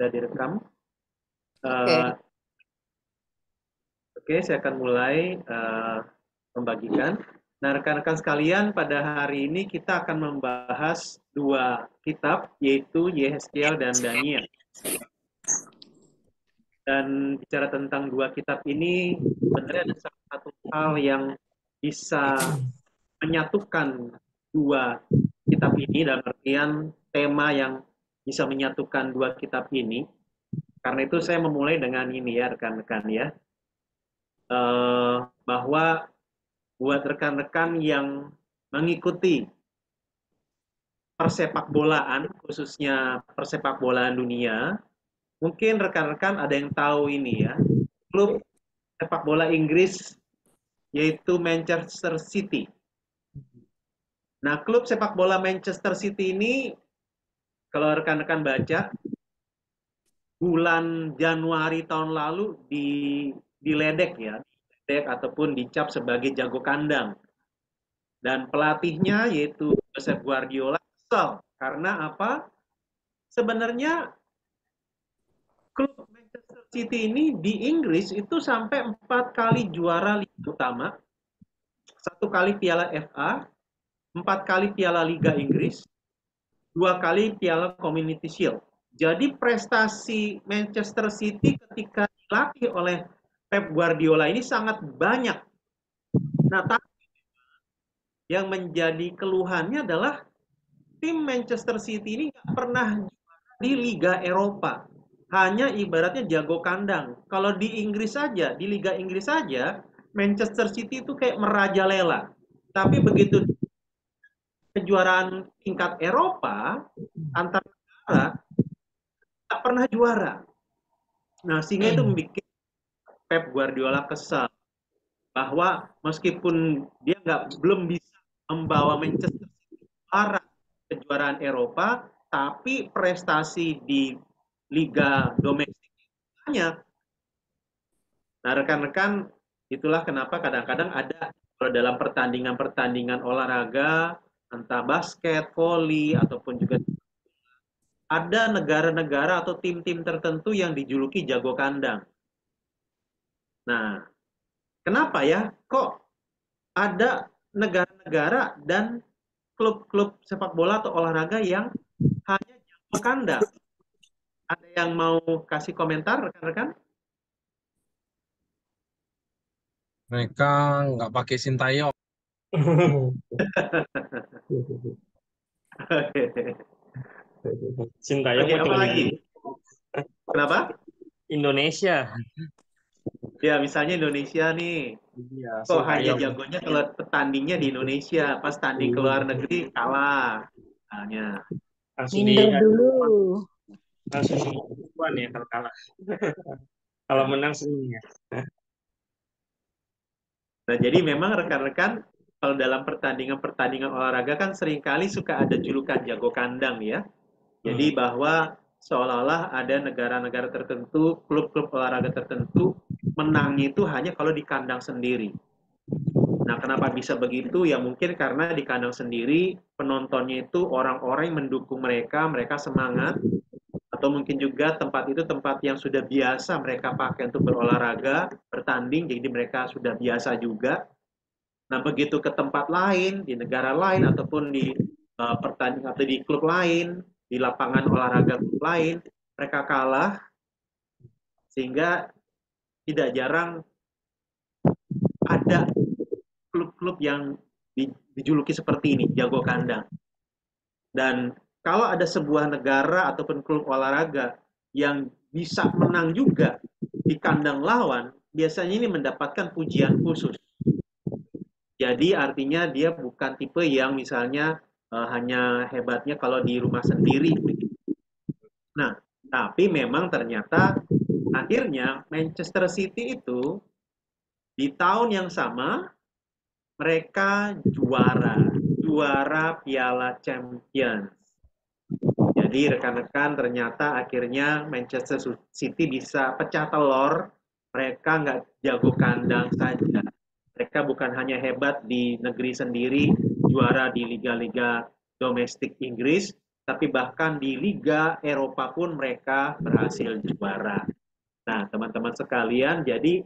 Sudah direkam. Oke. Oke, saya akan mulai membagikan. Nah, rekan-rekan sekalian, pada hari ini kita akan membahas dua kitab, yaitu Yehezkiel dan Daniel. Dan bicara tentang dua kitab ini, sebenarnya ada satu hal yang bisa menyatukan dua kitab ini, dalam artian tema yang bisa menyatukan dua kitab ini. Karena itu saya memulai dengan ini ya, rekan-rekan ya. Bahwa buat rekan-rekan yang mengikuti persepak bolaan, khususnya persepak bolaan dunia, mungkin rekan-rekan ada yang tahu ini ya, klub sepak bola Inggris yaitu Manchester City. Nah, klub sepak bola Manchester City ini, kalau rekan-rekan baca, bulan Januari tahun lalu diledek ya, diledek ataupun dicap sebagai jago kandang. Dan pelatihnya yaitu Josep Guardiola kesal karena apa? Sebenarnya klub Manchester City ini di Inggris itu sampai 4 kali juara Liga Utama, 1 kali Piala FA, 4 kali Piala Liga Inggris, 2 kali Piala Community Shield. Jadi prestasi Manchester City ketika dilatih oleh Pep Guardiola ini sangat banyak. Nah, yang menjadi keluhannya adalah tim Manchester City ini nggak pernah di Liga Eropa. Hanya ibaratnya jago kandang. Kalau di Inggris saja, di Liga Inggris saja, Manchester City itu kayak merajalela. Tapi begitu kejuaraan tingkat Eropa, antar negara, nggak pernah juara. Nah, sehingga itu membuat Pep Guardiola kesal. Bahwa meskipun dia belum bisa membawa Manchester City juara kejuaraan Eropa, tapi prestasi di liga domestik banyak. Nah, rekan-rekan, itulah kenapa kadang-kadang ada kalau dalam pertandingan-pertandingan olahraga, entah basket, voli, ataupun juga ada negara-negara atau tim-tim tertentu yang dijuluki jago kandang. Nah, kenapa ya? Kok ada negara-negara dan klub-klub sepak bola atau olahraga yang hanya jago kandang? Ada yang mau kasih komentar, rekan-rekan? Mereka nggak pakai Sintayong. Sintayong Oke, mah apa cuma lagi? Kenapa? Indonesia. Ya, misalnya Indonesia nih, Iya, kok hanya Sintayong. jagonya kalau tandingnya di Indonesia, pas tanding ke luar negeri kalah. Misalnya. Langsung di Minder dulu. langsung ya kalau kalah. Kalau menang seneng ya. Nah, jadi memang rekan-rekan, kalau dalam pertandingan-pertandingan olahraga kan seringkali suka ada julukan jago kandang ya. Jadi bahwa seolah-olah ada negara-negara tertentu, klub-klub olahraga tertentu, menangnya itu hanya kalau di kandang sendiri. Nah, kenapa bisa begitu? Ya mungkin karena di kandang sendiri, penontonnya itu orang-orang yang mendukung mereka, mereka semangat, atau mungkin juga tempat itu tempat yang sudah biasa mereka pakai untuk berolahraga, bertanding, jadi mereka sudah biasa juga. Nah, begitu ke tempat lain, di negara lain, ataupun di pertandingan atau di klub lain, di lapangan olahraga klub lain, mereka kalah, sehingga tidak jarang ada klub-klub yang dijuluki seperti ini, jago kandang. Dan kalau ada sebuah negara ataupun klub olahraga yang bisa menang juga di kandang lawan, biasanya ini mendapatkan pujian khusus. Jadi artinya dia bukan tipe yang misalnya hanya hebatnya kalau di rumah sendiri. Nah, tapi memang ternyata akhirnya Manchester City itu di tahun yang sama mereka juara Piala Champions. Jadi rekan-rekan ternyata akhirnya Manchester City bisa pecah telur. Mereka nggak jago kandang saja. Mereka bukan hanya hebat di negeri sendiri, juara di liga-liga domestik Inggris, tapi bahkan di Liga Eropa pun mereka berhasil juara. Nah, teman-teman sekalian, jadi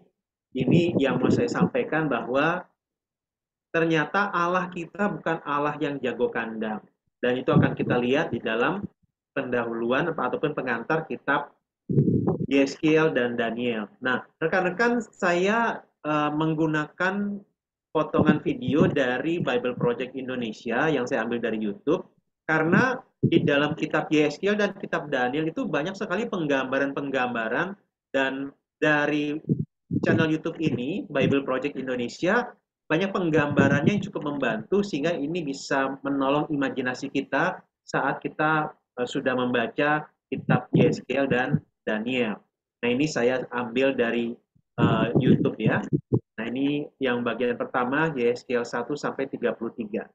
ini yang mau saya sampaikan bahwa ternyata Allah kita bukan Allah yang jago kandang. Dan itu akan kita lihat di dalam pendahuluan ataupun pengantar kitab Yeskiel dan Daniel. Nah, rekan-rekan, saya menggunakan potongan video dari Bible Project Indonesia yang saya ambil dari YouTube, karena di dalam kitab Yeskiel dan kitab Daniel itu banyak sekali penggambaran-penggambaran, dan dari channel YouTube ini, Bible Project Indonesia, banyak penggambarannya yang cukup membantu sehingga ini bisa menolong imajinasi kita saat kita sudah membaca kitab Yeskiel dan Daniel. Nah, ini saya ambil dari YouTube ya. Nah, ini yang bagian pertama, Yeskiel 1 sampai 33.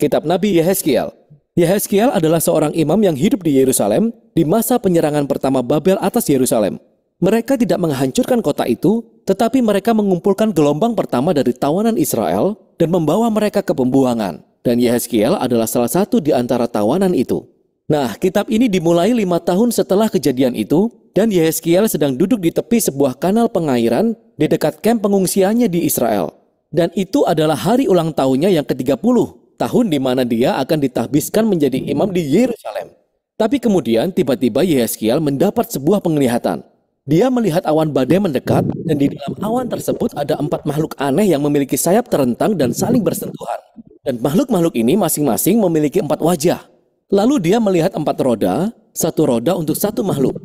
Kitab Nabi Yehezkiel. Yehezkiel adalah seorang imam yang hidup di Yerusalem di masa penyerangan pertama Babel atas Yerusalem. Mereka tidak menghancurkan kota itu, tetapi mereka mengumpulkan gelombang pertama dari tawanan Israel dan membawa mereka ke pembuangan. Dan Yehezkiel adalah salah satu di antara tawanan itu. Nah, kitab ini dimulai 5 tahun setelah kejadian itu, dan Yehezkiel sedang duduk di tepi sebuah kanal pengairan di dekat kamp pengungsiannya di Israel. Dan itu adalah hari ulang tahunnya yang ke-30. Tahun di mana dia akan ditahbiskan menjadi imam di Yerusalem. Tapi kemudian tiba-tiba Yehezkiel mendapat sebuah penglihatan. Dia melihat awan badai mendekat, dan di dalam awan tersebut ada 4 makhluk aneh yang memiliki sayap terentang dan saling bersentuhan. Dan makhluk-makhluk ini masing-masing memiliki 4 wajah. Lalu dia melihat 4 roda, 1 roda untuk 1 makhluk.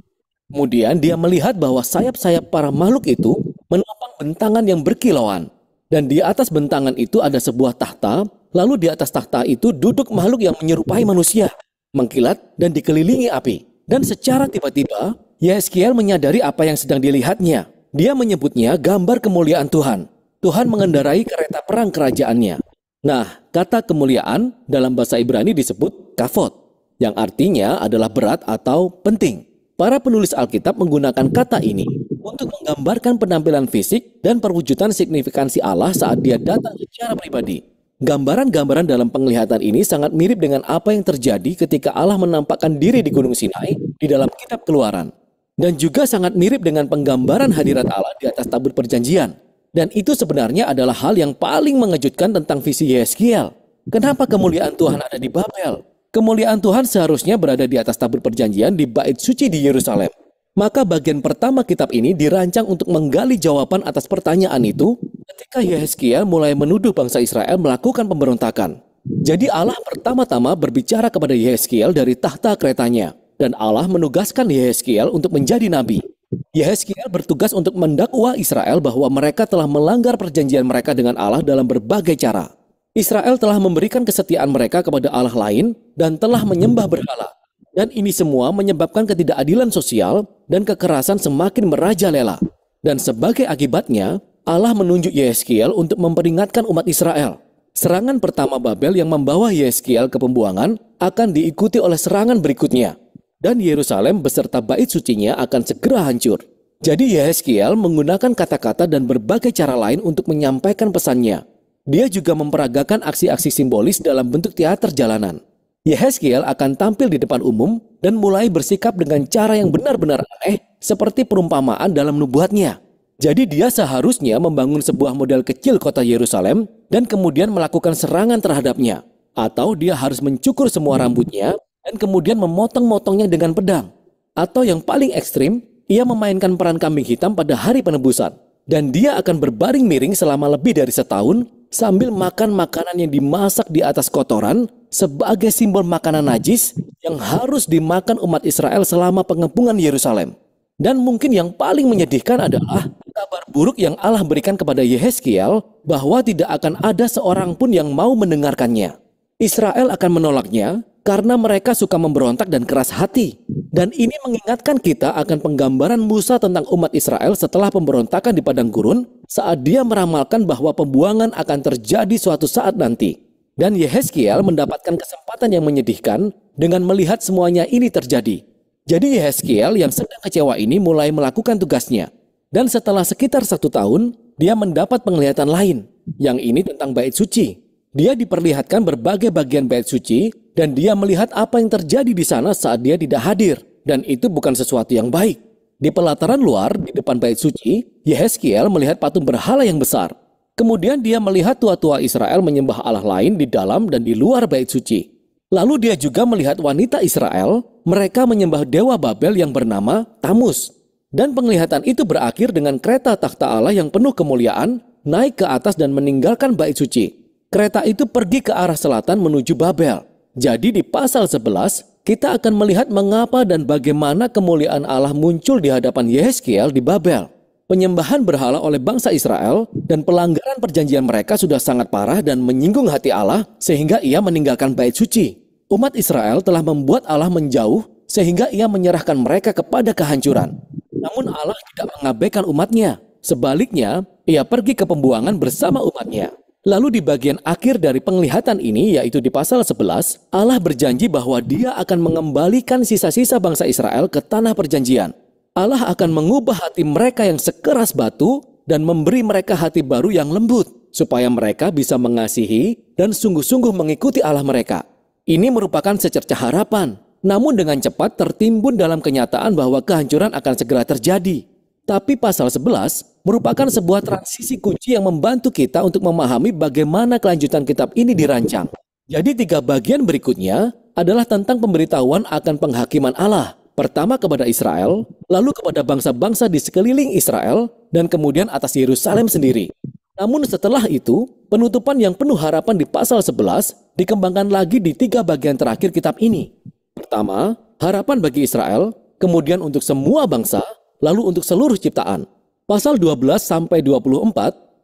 Kemudian dia melihat bahwa sayap-sayap para makhluk itu menopang bentangan yang berkilauan. Dan di atas bentangan itu ada sebuah tahta. Lalu di atas tahta itu duduk makhluk yang menyerupai manusia, mengkilat dan dikelilingi api. Dan secara tiba-tiba, Yehezkiel menyadari apa yang sedang dilihatnya. Dia menyebutnya gambar kemuliaan Tuhan. Tuhan mengendarai kereta perang kerajaannya. Nah, kata kemuliaan dalam bahasa Ibrani disebut kavod, yang artinya adalah berat atau penting. Para penulis Alkitab menggunakan kata ini untuk menggambarkan penampilan fisik dan perwujudan signifikansi Allah saat dia datang secara pribadi. Gambaran-gambaran dalam penglihatan ini sangat mirip dengan apa yang terjadi ketika Allah menampakkan diri di Gunung Sinai di dalam kitab Keluaran. Dan juga sangat mirip dengan penggambaran hadirat Allah di atas tabut perjanjian. Dan itu sebenarnya adalah hal yang paling mengejutkan tentang visi Yehezkiel. Kenapa kemuliaan Tuhan ada di Babel? Kemuliaan Tuhan seharusnya berada di atas tabut perjanjian di bait suci di Yerusalem. Maka bagian pertama kitab ini dirancang untuk menggali jawaban atas pertanyaan itu ketika Yehezkiel mulai menuduh bangsa Israel melakukan pemberontakan. Jadi Allah pertama-tama berbicara kepada Yehezkiel dari tahta keretanya, dan Allah menugaskan Yehezkiel untuk menjadi nabi. Yehezkiel bertugas untuk mendakwa Israel bahwa mereka telah melanggar perjanjian mereka dengan Allah dalam berbagai cara. Israel telah memberikan kesetiaan mereka kepada Allah lain dan telah menyembah berhala. Dan ini semua menyebabkan ketidakadilan sosial dan kekerasan semakin merajalela. Dan sebagai akibatnya, Allah menunjuk Yehezkiel untuk memperingatkan umat Israel. Serangan pertama Babel yang membawa Yehezkiel ke pembuangan akan diikuti oleh serangan berikutnya. Dan Yerusalem beserta bait sucinya akan segera hancur. Jadi Yehezkiel menggunakan kata-kata dan berbagai cara lain untuk menyampaikan pesannya. Dia juga memperagakan aksi-aksi simbolis dalam bentuk teater jalanan. Yehezkiel akan tampil di depan umum dan mulai bersikap dengan cara yang benar-benar aneh seperti perumpamaan dalam nubuatnya. Jadi dia seharusnya membangun sebuah model kecil kota Yerusalem dan kemudian melakukan serangan terhadapnya. Atau dia harus mencukur semua rambutnya dan kemudian memotong-motongnya dengan pedang. Atau yang paling ekstrim, ia memainkan peran kambing hitam pada hari penebusan. Dan dia akan berbaring miring selama lebih dari setahun sambil makan makanan yang dimasak di atas kotoran sebagai simbol makanan najis yang harus dimakan umat Israel selama pengepungan Yerusalem. Dan mungkin yang paling menyedihkan adalah kabar buruk yang Allah berikan kepada Yehezkiel bahwa tidak akan ada seorang pun yang mau mendengarkannya. Israel akan menolaknya karena mereka suka memberontak dan keras hati. Dan ini mengingatkan kita akan penggambaran Musa tentang umat Israel setelah pemberontakan di padang gurun saat dia meramalkan bahwa pembuangan akan terjadi suatu saat nanti. Dan Yehezkiel mendapatkan kesempatan yang menyedihkan dengan melihat semuanya ini terjadi. Jadi Yehezkiel yang sedang kecewa ini mulai melakukan tugasnya. Dan setelah sekitar 1 tahun, dia mendapat penglihatan lain. Yang ini tentang bait suci. Dia diperlihatkan berbagai bagian bait suci dan dia melihat apa yang terjadi di sana saat dia tidak hadir. Dan itu bukan sesuatu yang baik. Di pelataran luar, di depan bait suci, Yehezkiel melihat patung berhala yang besar. Kemudian dia melihat tua-tua Israel menyembah Allah lain di dalam dan di luar bait suci. Lalu dia juga melihat wanita Israel, mereka menyembah dewa Babel yang bernama Tamus. Dan penglihatan itu berakhir dengan kereta takhta Allah yang penuh kemuliaan, naik ke atas dan meninggalkan bait suci. Kereta itu pergi ke arah selatan menuju Babel. Jadi di pasal 11, kita akan melihat mengapa dan bagaimana kemuliaan Allah muncul di hadapan Yehezkiel di Babel. Penyembahan berhala oleh bangsa Israel dan pelanggaran perjanjian mereka sudah sangat parah dan menyinggung hati Allah sehingga ia meninggalkan bait suci. Umat Israel telah membuat Allah menjauh sehingga ia menyerahkan mereka kepada kehancuran. Namun Allah tidak mengabaikan umatnya. Sebaliknya, ia pergi ke pembuangan bersama umatnya. Lalu di bagian akhir dari penglihatan ini, yaitu di pasal 11, Allah berjanji bahwa dia akan mengembalikan sisa-sisa bangsa Israel ke tanah perjanjian. Allah akan mengubah hati mereka yang sekeras batu dan memberi mereka hati baru yang lembut, supaya mereka bisa mengasihi dan sungguh-sungguh mengikuti Allah mereka. Ini merupakan secercah harapan, namun dengan cepat tertimbun dalam kenyataan bahwa kehancuran akan segera terjadi. Tapi pasal 11 merupakan sebuah transisi kunci yang membantu kita untuk memahami bagaimana kelanjutan kitab ini dirancang. Jadi 3 bagian berikutnya adalah tentang pemberitahuan akan penghakiman Allah. Pertama kepada Israel, lalu kepada bangsa-bangsa di sekeliling Israel, dan kemudian atas Yerusalem sendiri. Namun setelah itu, penutupan yang penuh harapan di pasal 11 dikembangkan lagi di 3 bagian terakhir kitab ini. Pertama, harapan bagi Israel, kemudian untuk semua bangsa, lalu untuk seluruh ciptaan. Pasal 12-24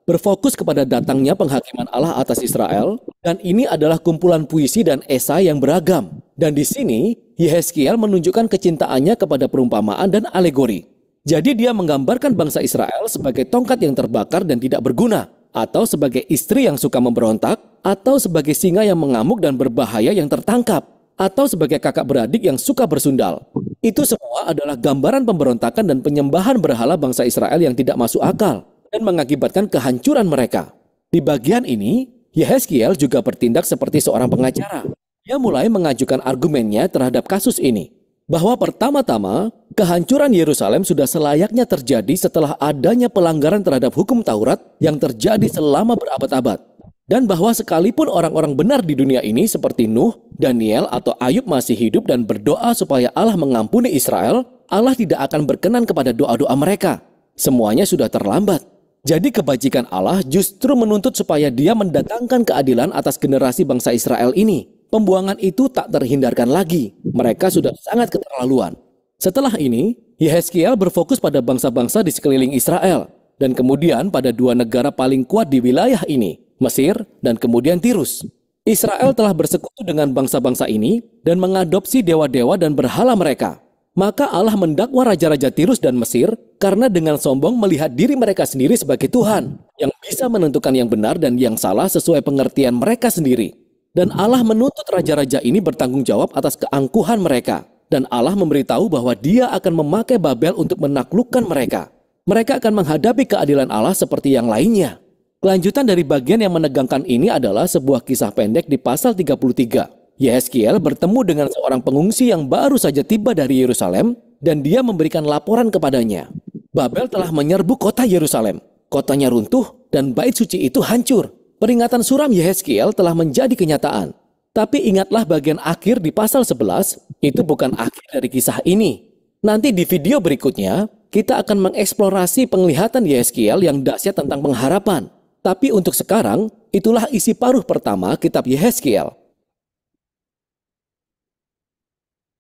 berfokus kepada datangnya penghakiman Allah atas Israel, dan ini adalah kumpulan puisi dan esai yang beragam. Dan di sini, Yehezkiel menunjukkan kecintaannya kepada perumpamaan dan alegori. Jadi dia menggambarkan bangsa Israel sebagai tongkat yang terbakar dan tidak berguna, atau sebagai istri yang suka memberontak, atau sebagai singa yang mengamuk dan berbahaya yang tertangkap, atau sebagai kakak beradik yang suka bersundal. Itu semua adalah gambaran pemberontakan dan penyembahan berhala bangsa Israel yang tidak masuk akal dan mengakibatkan kehancuran mereka. Di bagian ini, Yehezkiel juga bertindak seperti seorang pengacara. Dia mulai mengajukan argumennya terhadap kasus ini, bahwa pertama-tama, kehancuran Yerusalem sudah selayaknya terjadi setelah adanya pelanggaran terhadap hukum Taurat yang terjadi selama berabad-abad. Dan bahwa sekalipun orang-orang benar di dunia ini seperti Nuh, Daniel, atau Ayub masih hidup dan berdoa supaya Allah mengampuni Israel, Allah tidak akan berkenan kepada doa-doa mereka. Semuanya sudah terlambat. Jadi kebajikan Allah justru menuntut supaya dia mendatangkan keadilan atas generasi bangsa Israel ini. Pembuangan itu tak terhindarkan lagi. Mereka sudah sangat keterlaluan. Setelah ini, Yehezkiel berfokus pada bangsa-bangsa di sekeliling Israel. Dan kemudian pada 2 negara paling kuat di wilayah ini, Mesir, dan kemudian Tirus. Israel telah bersekutu dengan bangsa-bangsa ini dan mengadopsi dewa-dewa dan berhala mereka. Maka Allah mendakwa raja-raja Tirus dan Mesir karena dengan sombong melihat diri mereka sendiri sebagai Tuhan yang bisa menentukan yang benar dan yang salah sesuai pengertian mereka sendiri. Dan Allah menuntut raja-raja ini bertanggung jawab atas keangkuhan mereka. Dan Allah memberitahu bahwa dia akan memakai Babel untuk menaklukkan mereka. Mereka akan menghadapi keadilan Allah seperti yang lainnya. Kelanjutan dari bagian yang menegangkan ini adalah sebuah kisah pendek di pasal 33. Yehezkiel bertemu dengan seorang pengungsi yang baru saja tiba dari Yerusalem dan dia memberikan laporan kepadanya. Babel telah menyerbu kota Yerusalem. Kotanya runtuh dan bait suci itu hancur. Peringatan suram Yehezkiel telah menjadi kenyataan. Tapi ingatlah bagian akhir di pasal 11, itu bukan akhir dari kisah ini. Nanti di video berikutnya, kita akan mengeksplorasi penglihatan Yehezkiel yang dahsyat tentang pengharapan. Tapi untuk sekarang, itulah isi paruh pertama kitab Yehezkiel.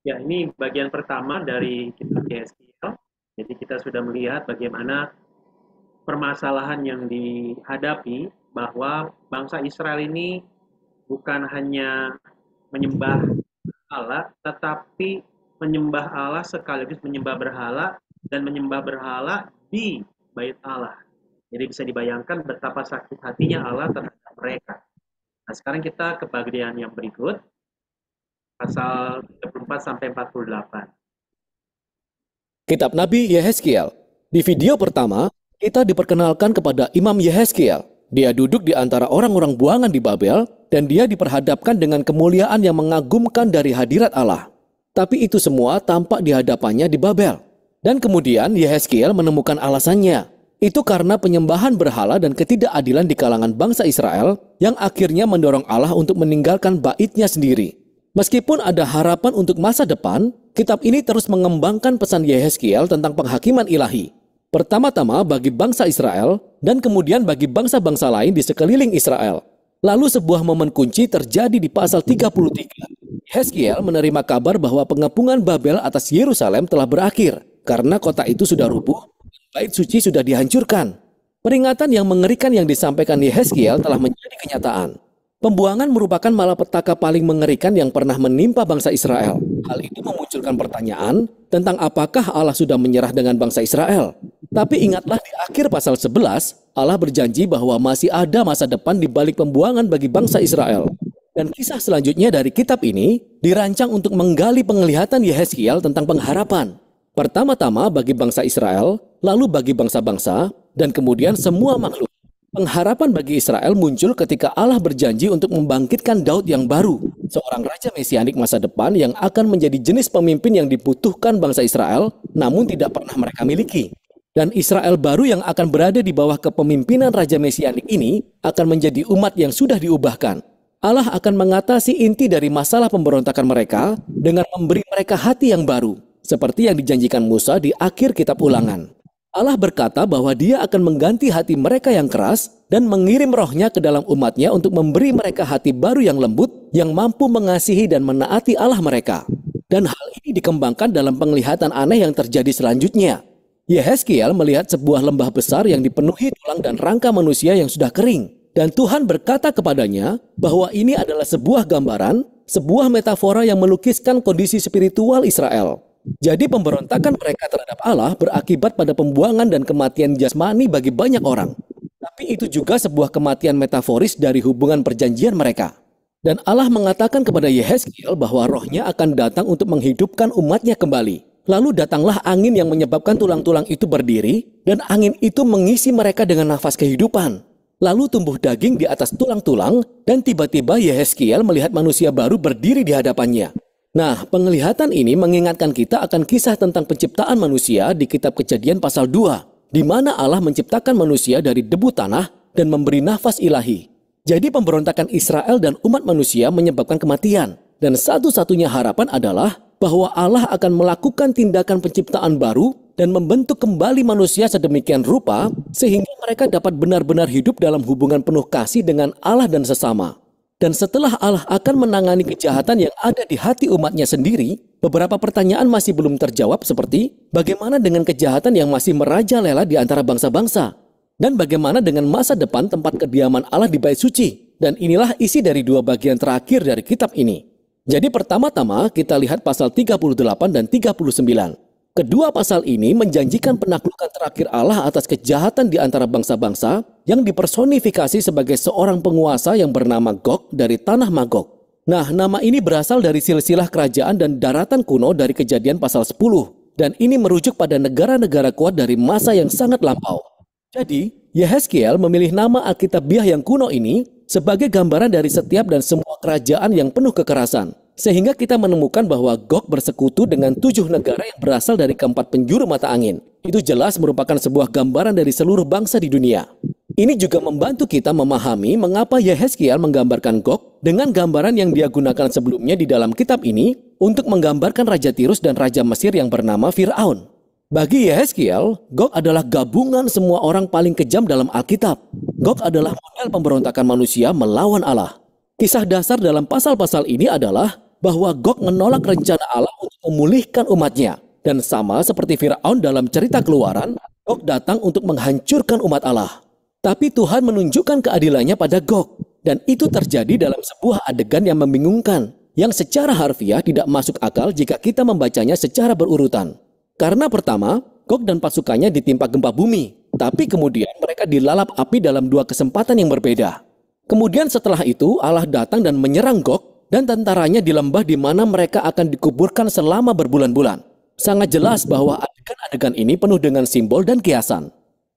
Ya, ini bagian pertama dari kitab Yehezkiel. Jadi kita sudah melihat bagaimana permasalahan yang dihadapi bahwa bangsa Israel ini bukan hanya menyembah Allah, tetapi menyembah Allah sekaligus menyembah berhala dan menyembah berhala di bait Allah. Jadi bisa dibayangkan betapa sakit hatinya Allah terhadap mereka. Nah, sekarang kita ke bagian yang berikut, pasal 34-48. Kitab Nabi Yehezkiel. Di video pertama, kita diperkenalkan kepada Imam Yehezkiel. Dia duduk di antara orang-orang buangan di Babel, dan dia diperhadapkan dengan kemuliaan yang mengagumkan dari hadirat Allah. Tapi itu semua tampak di hadapannya di Babel. Dan kemudian Yehezkiel menemukan alasannya. Itu karena penyembahan berhala dan ketidakadilan di kalangan bangsa Israel yang akhirnya mendorong Allah untuk meninggalkan baitnya sendiri. Meskipun ada harapan untuk masa depan, kitab ini terus mengembangkan pesan Yehezkiel tentang penghakiman ilahi. Pertama-tama bagi bangsa Israel dan kemudian bagi bangsa-bangsa lain di sekeliling Israel. Lalu sebuah momen kunci terjadi di pasal 33. Yehezkiel menerima kabar bahwa pengepungan Babel atas Yerusalem telah berakhir karena kota itu sudah rubuh, bait suci sudah dihancurkan. Peringatan yang mengerikan yang disampaikan Yehezkiel telah menjadi kenyataan. Pembuangan merupakan malapetaka paling mengerikan yang pernah menimpa bangsa Israel. Hal itu memunculkan pertanyaan tentang apakah Allah sudah menyerah dengan bangsa Israel. Tapi ingatlah di akhir pasal 11, Allah berjanji bahwa masih ada masa depan di balik pembuangan bagi bangsa Israel. Dan kisah selanjutnya dari kitab ini dirancang untuk menggali penglihatan Yehezkiel tentang pengharapan. Pertama-tama bagi bangsa Israel, lalu bagi bangsa-bangsa, dan kemudian semua makhluk. Pengharapan bagi Israel muncul ketika Allah berjanji untuk membangkitkan Daud yang baru, seorang raja mesianik masa depan yang akan menjadi jenis pemimpin yang dibutuhkan bangsa Israel, namun tidak pernah mereka miliki. Dan Israel baru yang akan berada di bawah kepemimpinan raja mesianik ini akan menjadi umat yang sudah diubahkan. Allah akan mengatasi inti dari masalah pemberontakan mereka dengan memberi mereka hati yang baru, seperti yang dijanjikan Musa di akhir kitab Ulangan. Allah berkata bahwa Dia akan mengganti hati mereka yang keras dan mengirim rohnya ke dalam umatnya untuk memberi mereka hati baru yang lembut, yang mampu mengasihi dan menaati Allah mereka. Dan hal ini dikembangkan dalam penglihatan aneh yang terjadi selanjutnya. Yehezkiel melihat sebuah lembah besar yang dipenuhi tulang dan rangka manusia yang sudah kering. Dan Tuhan berkata kepadanya bahwa ini adalah sebuah gambaran, sebuah metafora yang melukiskan kondisi spiritual Israel. Jadi pemberontakan mereka terhadap Allah berakibat pada pembuangan dan kematian jasmani bagi banyak orang. Tapi itu juga sebuah kematian metaforis dari hubungan perjanjian mereka. Dan Allah mengatakan kepada Yehezkiel bahwa rohnya akan datang untuk menghidupkan umatnya kembali. Lalu datanglah angin yang menyebabkan tulang-tulang itu berdiri, dan angin itu mengisi mereka dengan nafas kehidupan. Lalu tumbuh daging di atas tulang-tulang, dan tiba-tiba Yehezkiel melihat manusia baru berdiri di hadapannya. Nah, penglihatan ini mengingatkan kita akan kisah tentang penciptaan manusia di kitab Kejadian pasal 2, di mana Allah menciptakan manusia dari debu tanah dan memberi nafas ilahi. Jadi pemberontakan Israel dan umat manusia menyebabkan kematian. Dan satu-satunya harapan adalah bahwa Allah akan melakukan tindakan penciptaan baru dan membentuk kembali manusia sedemikian rupa sehingga mereka dapat benar-benar hidup dalam hubungan penuh kasih dengan Allah dan sesama. Dan setelah Allah akan menangani kejahatan yang ada di hati umatnya sendiri, beberapa pertanyaan masih belum terjawab seperti bagaimana dengan kejahatan yang masih merajalela di antara bangsa-bangsa? Dan bagaimana dengan masa depan tempat kediaman Allah di bait suci? Dan inilah isi dari dua bagian terakhir dari kitab ini. Jadi pertama-tama kita lihat pasal 38 dan 39. Kedua pasal ini menjanjikan penaklukan terakhir Allah atas kejahatan di antara bangsa-bangsa yang dipersonifikasi sebagai seorang penguasa yang bernama Gog dari tanah Magog. Nah, nama ini berasal dari silsilah kerajaan dan daratan kuno dari Kejadian pasal 10. Dan ini merujuk pada negara-negara kuat dari masa yang sangat lampau. Jadi, Yehezkiel memilih nama Alkitabiah yang kuno ini sebagai gambaran dari setiap dan semua kerajaan yang penuh kekerasan. Sehingga kita menemukan bahwa Gog bersekutu dengan 7 negara yang berasal dari keempat penjuru mata angin. Itu jelas merupakan sebuah gambaran dari seluruh bangsa di dunia. Ini juga membantu kita memahami mengapa Yehezkiel menggambarkan Gog dengan gambaran yang dia gunakan sebelumnya di dalam kitab ini untuk menggambarkan Raja Tirus dan Raja Mesir yang bernama Fir'aun. Bagi Yehezkiel, Gog adalah gabungan semua orang paling kejam dalam Alkitab. Gog adalah model pemberontakan manusia melawan Allah. Kisah dasar dalam pasal-pasal ini adalah bahwa Gog menolak rencana Allah untuk memulihkan umatnya. Dan sama seperti Fir'aun dalam cerita Keluaran, Gog datang untuk menghancurkan umat Allah. Tapi Tuhan menunjukkan keadilannya pada Gog. Dan itu terjadi dalam sebuah adegan yang membingungkan, yang secara harfiah tidak masuk akal jika kita membacanya secara berurutan. Karena pertama, Gog dan pasukannya ditimpa gempa bumi. Tapi kemudian mereka dilalap api dalam 2 kesempatan yang berbeda. Kemudian setelah itu Allah datang dan menyerang Gog dan tentaranya di lembah di mana mereka akan dikuburkan selama berbulan-bulan. Sangat jelas bahwa adegan-adegan ini penuh dengan simbol dan kiasan.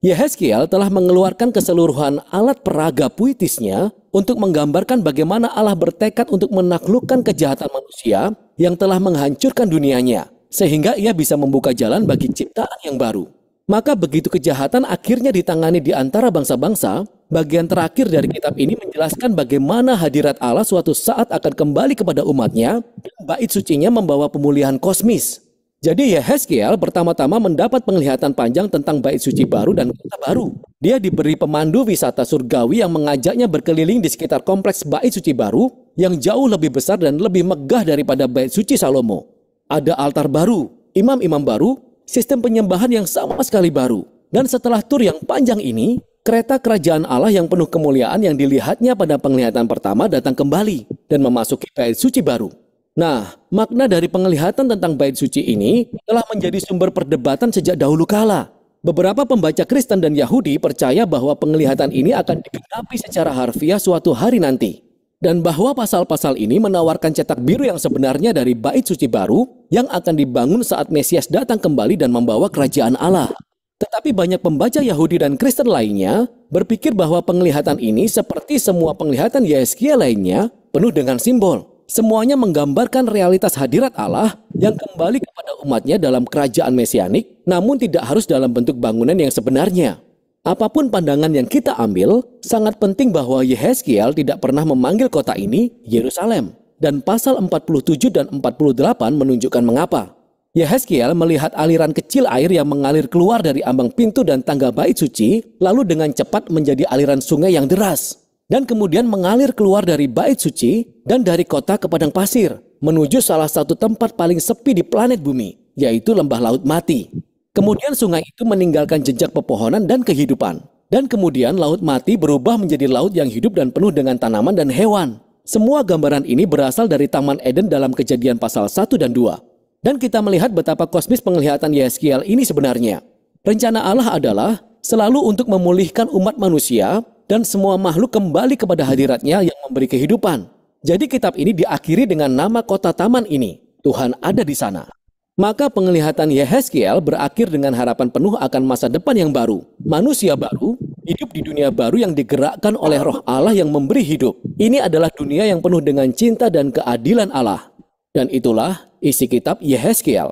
Yehezkiel telah mengeluarkan keseluruhan alat peraga puitisnya untuk menggambarkan bagaimana Allah bertekad untuk menaklukkan kejahatan manusia yang telah menghancurkan dunianya, sehingga ia bisa membuka jalan bagi ciptaan yang baru. Maka begitu kejahatan akhirnya ditangani di antara bangsa-bangsa, bagian terakhir dari kitab ini menjelaskan bagaimana hadirat Allah suatu saat akan kembali kepada umatnya, dan bait sucinya membawa pemulihan kosmis. Jadi Yehezkiel pertama-tama mendapat penglihatan panjang tentang bait suci baru dan kota baru. Dia diberi pemandu wisata surgawi yang mengajaknya berkeliling di sekitar kompleks bait suci baru yang jauh lebih besar dan lebih megah daripada bait suci Salomo. Ada altar baru, imam-imam baru, sistem penyembahan yang sama sekali baru. Dan setelah tur yang panjang ini, kereta kerajaan Allah yang penuh kemuliaan yang dilihatnya pada penglihatan pertama datang kembali dan memasuki bait suci baru. Nah, makna dari penglihatan tentang bait suci ini telah menjadi sumber perdebatan sejak dahulu kala. Beberapa pembaca Kristen dan Yahudi percaya bahwa penglihatan ini akan digenapi secara harfiah suatu hari nanti. Dan bahwa pasal-pasal ini menawarkan cetak biru yang sebenarnya dari bait suci baru yang akan dibangun saat Mesias datang kembali dan membawa kerajaan Allah. Tetapi banyak pembaca Yahudi dan Kristen lainnya berpikir bahwa penglihatan ini seperti semua penglihatan Yehezkiel lainnya penuh dengan simbol. Semuanya menggambarkan realitas hadirat Allah yang kembali kepada umatnya dalam kerajaan mesianik, namun tidak harus dalam bentuk bangunan yang sebenarnya. Apapun pandangan yang kita ambil, sangat penting bahwa Yehezkiel tidak pernah memanggil kota ini Yerusalem. Dan pasal 47 dan 48 menunjukkan mengapa. Yehezkiel melihat aliran kecil air yang mengalir keluar dari ambang pintu dan tangga bait suci, lalu dengan cepat menjadi aliran sungai yang deras. Dan kemudian mengalir keluar dari bait suci dan dari kota ke padang pasir, menuju salah satu tempat paling sepi di planet bumi, yaitu lembah laut mati. Kemudian sungai itu meninggalkan jejak pepohonan dan kehidupan. Dan kemudian laut mati berubah menjadi laut yang hidup dan penuh dengan tanaman dan hewan. Semua gambaran ini berasal dari Taman Eden dalam Kejadian pasal 1 dan 2. Dan kita melihat betapa kosmis penglihatan Yehezkiel ini sebenarnya. Rencana Allah adalah selalu untuk memulihkan umat manusia dan semua makhluk kembali kepada hadiratnya yang memberi kehidupan. Jadi kitab ini diakhiri dengan nama kota taman ini. Tuhan ada di sana. Maka penglihatan Yehezkiel berakhir dengan harapan penuh akan masa depan yang baru. Manusia baru, hidup di dunia baru yang digerakkan oleh roh Allah yang memberi hidup. Ini adalah dunia yang penuh dengan cinta dan keadilan Allah. Dan itulah isi kitab Yehezkiel.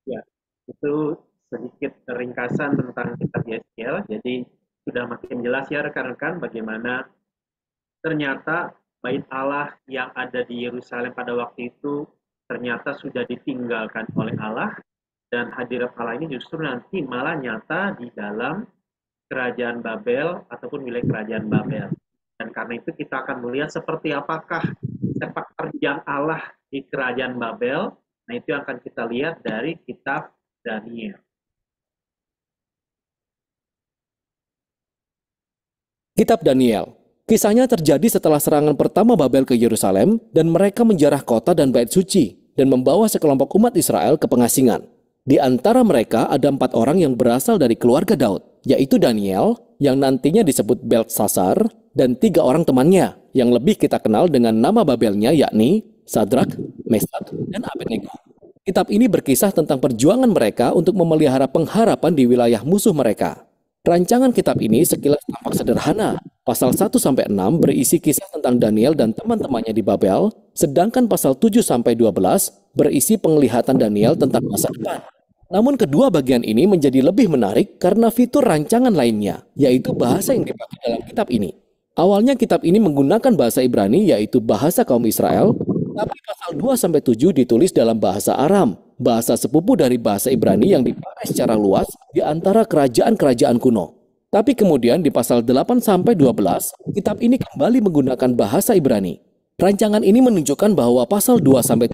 Ya, itu sedikit ringkasan tentang kitab Yehezkiel. Jadi sudah makin jelas ya rekan-rekan bagaimana ternyata bait Allah yang ada di Yerusalem pada waktu itu ternyata sudah ditinggalkan oleh Allah, dan hadirat Allah ini justru nanti malah nyata di dalam kerajaan Babel ataupun wilayah kerajaan Babel. Dan karena itu kita akan melihat seperti apakah sepak terjang Allah di kerajaan Babel. Nah, itu yang akan kita lihat dari kitab Daniel. Kitab Daniel. Kisahnya terjadi setelah serangan pertama Babel ke Yerusalem dan mereka menjarah kota dan bait suci dan membawa sekelompok umat Israel ke pengasingan. Di antara mereka ada 4 orang yang berasal dari keluarga Daud, yaitu Daniel yang nantinya disebut Beltsasar dan 3 orang temannya yang lebih kita kenal dengan nama Babelnya yakni Sadrak, Mesak, dan Abednego. Kitab ini berkisah tentang perjuangan mereka untuk memelihara pengharapan di wilayah musuh mereka. Rancangan kitab ini sekilas tampak sederhana. Pasal 1-6 berisi kisah tentang Daniel dan teman-temannya di Babel, sedangkan pasal 7-12 berisi penglihatan Daniel tentang masa depan. Namun kedua bagian ini menjadi lebih menarik karena fitur rancangan lainnya, yaitu bahasa yang dipakai dalam kitab ini. Awalnya kitab ini menggunakan bahasa Ibrani, yaitu bahasa kaum Israel, tapi pasal 2-7 ditulis dalam bahasa Aram, bahasa sepupu dari bahasa Ibrani yang dipakai secara luas di antara kerajaan-kerajaan kuno. Tapi kemudian di pasal 8-12, kitab ini kembali menggunakan bahasa Ibrani. Rancangan ini menunjukkan bahwa pasal 2-7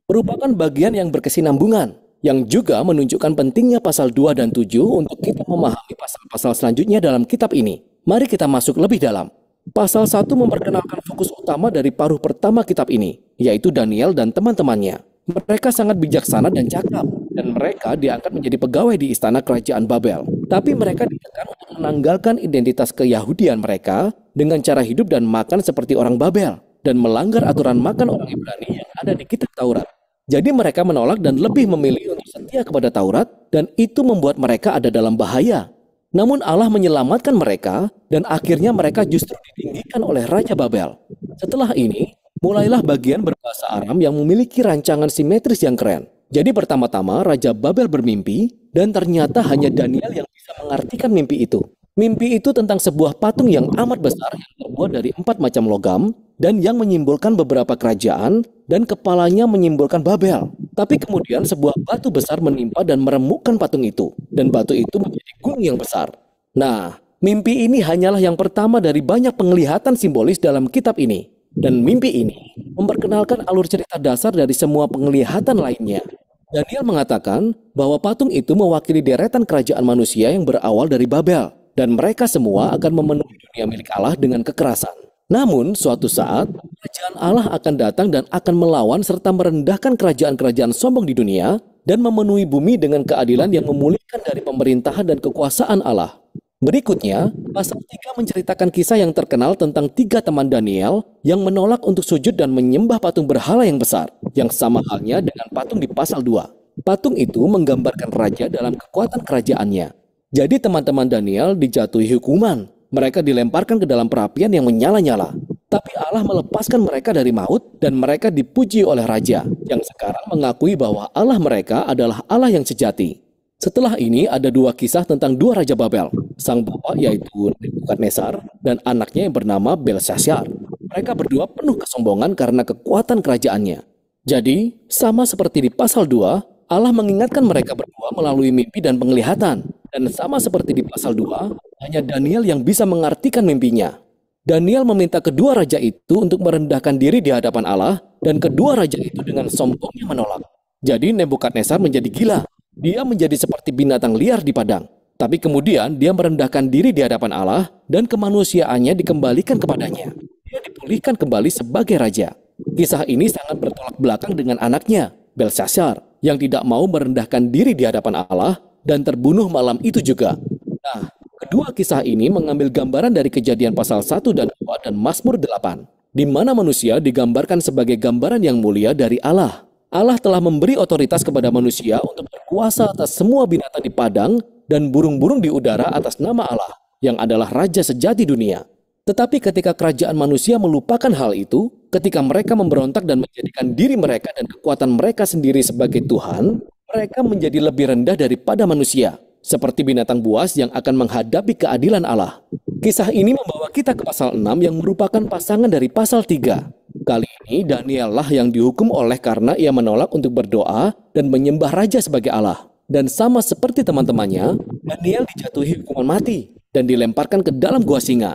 merupakan bagian yang berkesinambungan, yang juga menunjukkan pentingnya pasal 2 dan 7 untuk kita memahami pasal-pasal selanjutnya dalam kitab ini. Mari kita masuk lebih dalam. Pasal 1 memperkenalkan fokus utama dari paruh pertama kitab ini, yaitu Daniel dan teman-temannya. Mereka sangat bijaksana dan cakap, dan mereka diangkat menjadi pegawai di istana kerajaan Babel. Tapi mereka ditekan untuk menanggalkan identitas keyahudian mereka dengan cara hidup dan makan seperti orang Babel, dan melanggar aturan makan orang Ibrani yang ada di kitab Taurat. Jadi mereka menolak dan lebih memilih untuk setia kepada Taurat, dan itu membuat mereka ada dalam bahaya. Namun Allah menyelamatkan mereka, dan akhirnya mereka justru ditinggikan oleh Raja Babel. Setelah ini, mulailah bagian berbahasa Aram yang memiliki rancangan simetris yang keren. Jadi pertama-tama Raja Babel bermimpi, dan ternyata hanya Daniel yang bisa mengartikan mimpi itu. Mimpi itu tentang sebuah patung yang amat besar yang terbuat dari 4 macam logam, dan yang menyimbolkan beberapa kerajaan, dan kepalanya menyimbolkan Babel. Tapi kemudian sebuah batu besar menimpa dan meremukkan patung itu, dan batu itu menjadi gunung yang besar. Nah, mimpi ini hanyalah yang pertama dari banyak penglihatan simbolis dalam kitab ini. Dan mimpi ini memperkenalkan alur cerita dasar dari semua penglihatan lainnya. Daniel mengatakan bahwa patung itu mewakili deretan kerajaan manusia yang berawal dari Babel, dan mereka semua akan memenuhi dunia milik Allah dengan kekerasan. Namun, suatu saat, kerajaan Allah akan datang dan akan melawan serta merendahkan kerajaan-kerajaan sombong di dunia dan memenuhi bumi dengan keadilan yang memulihkan dari pemerintahan dan kekuasaan Allah. Berikutnya, pasal 3 menceritakan kisah yang terkenal tentang 3 teman Daniel yang menolak untuk sujud dan menyembah patung berhala yang besar, yang sama halnya dengan patung di pasal 2. Patung itu menggambarkan raja dalam kekuatan kerajaannya. Jadi teman-teman Daniel dijatuhi hukuman. Mereka dilemparkan ke dalam perapian yang menyala-nyala. Tapi Allah melepaskan mereka dari maut dan mereka dipuji oleh raja yang sekarang mengakui bahwa Allah mereka adalah Allah yang sejati. Setelah ini ada 2 kisah tentang 2 raja Babel. Sang bapak yaitu Nebukadnezar dan anaknya yang bernama Belshazzar. Mereka berdua penuh kesombongan karena kekuatan kerajaannya. Jadi, sama seperti di pasal 2, Allah mengingatkan mereka berdua melalui mimpi dan penglihatan. Dan sama seperti di pasal 2, hanya Daniel yang bisa mengartikan mimpinya. Daniel meminta kedua raja itu untuk merendahkan diri di hadapan Allah, dan kedua raja itu dengan sombongnya menolak. Jadi Nebukadnezar menjadi gila. Dia menjadi seperti binatang liar di padang. Tapi kemudian dia merendahkan diri di hadapan Allah, dan kemanusiaannya dikembalikan kepadanya. Dia dipulihkan kembali sebagai raja. Kisah ini sangat bertolak belakang dengan anaknya, Belshazzar, yang tidak mau merendahkan diri di hadapan Allah, dan terbunuh malam itu juga. Nah, kedua kisah ini mengambil gambaran dari Kejadian pasal 1 dan 2 dan Mazmur 8, di mana manusia digambarkan sebagai gambaran yang mulia dari Allah. Allah telah memberi otoritas kepada manusia untuk berkuasa atas semua binatang di padang dan burung-burung di udara atas nama Allah, yang adalah Raja sejati dunia. Tetapi ketika kerajaan manusia melupakan hal itu, ketika mereka memberontak dan menjadikan diri mereka dan kekuatan mereka sendiri sebagai Tuhan, mereka menjadi lebih rendah daripada manusia, seperti binatang buas yang akan menghadapi keadilan Allah. Kisah ini membawa kita ke pasal 6 yang merupakan pasangan dari pasal 3. Kali ini Daniel lah yang dihukum oleh karena ia menolak untuk berdoa dan menyembah raja sebagai Allah. Dan sama seperti teman-temannya, Daniel dijatuhi hukuman mati dan dilemparkan ke dalam gua singa.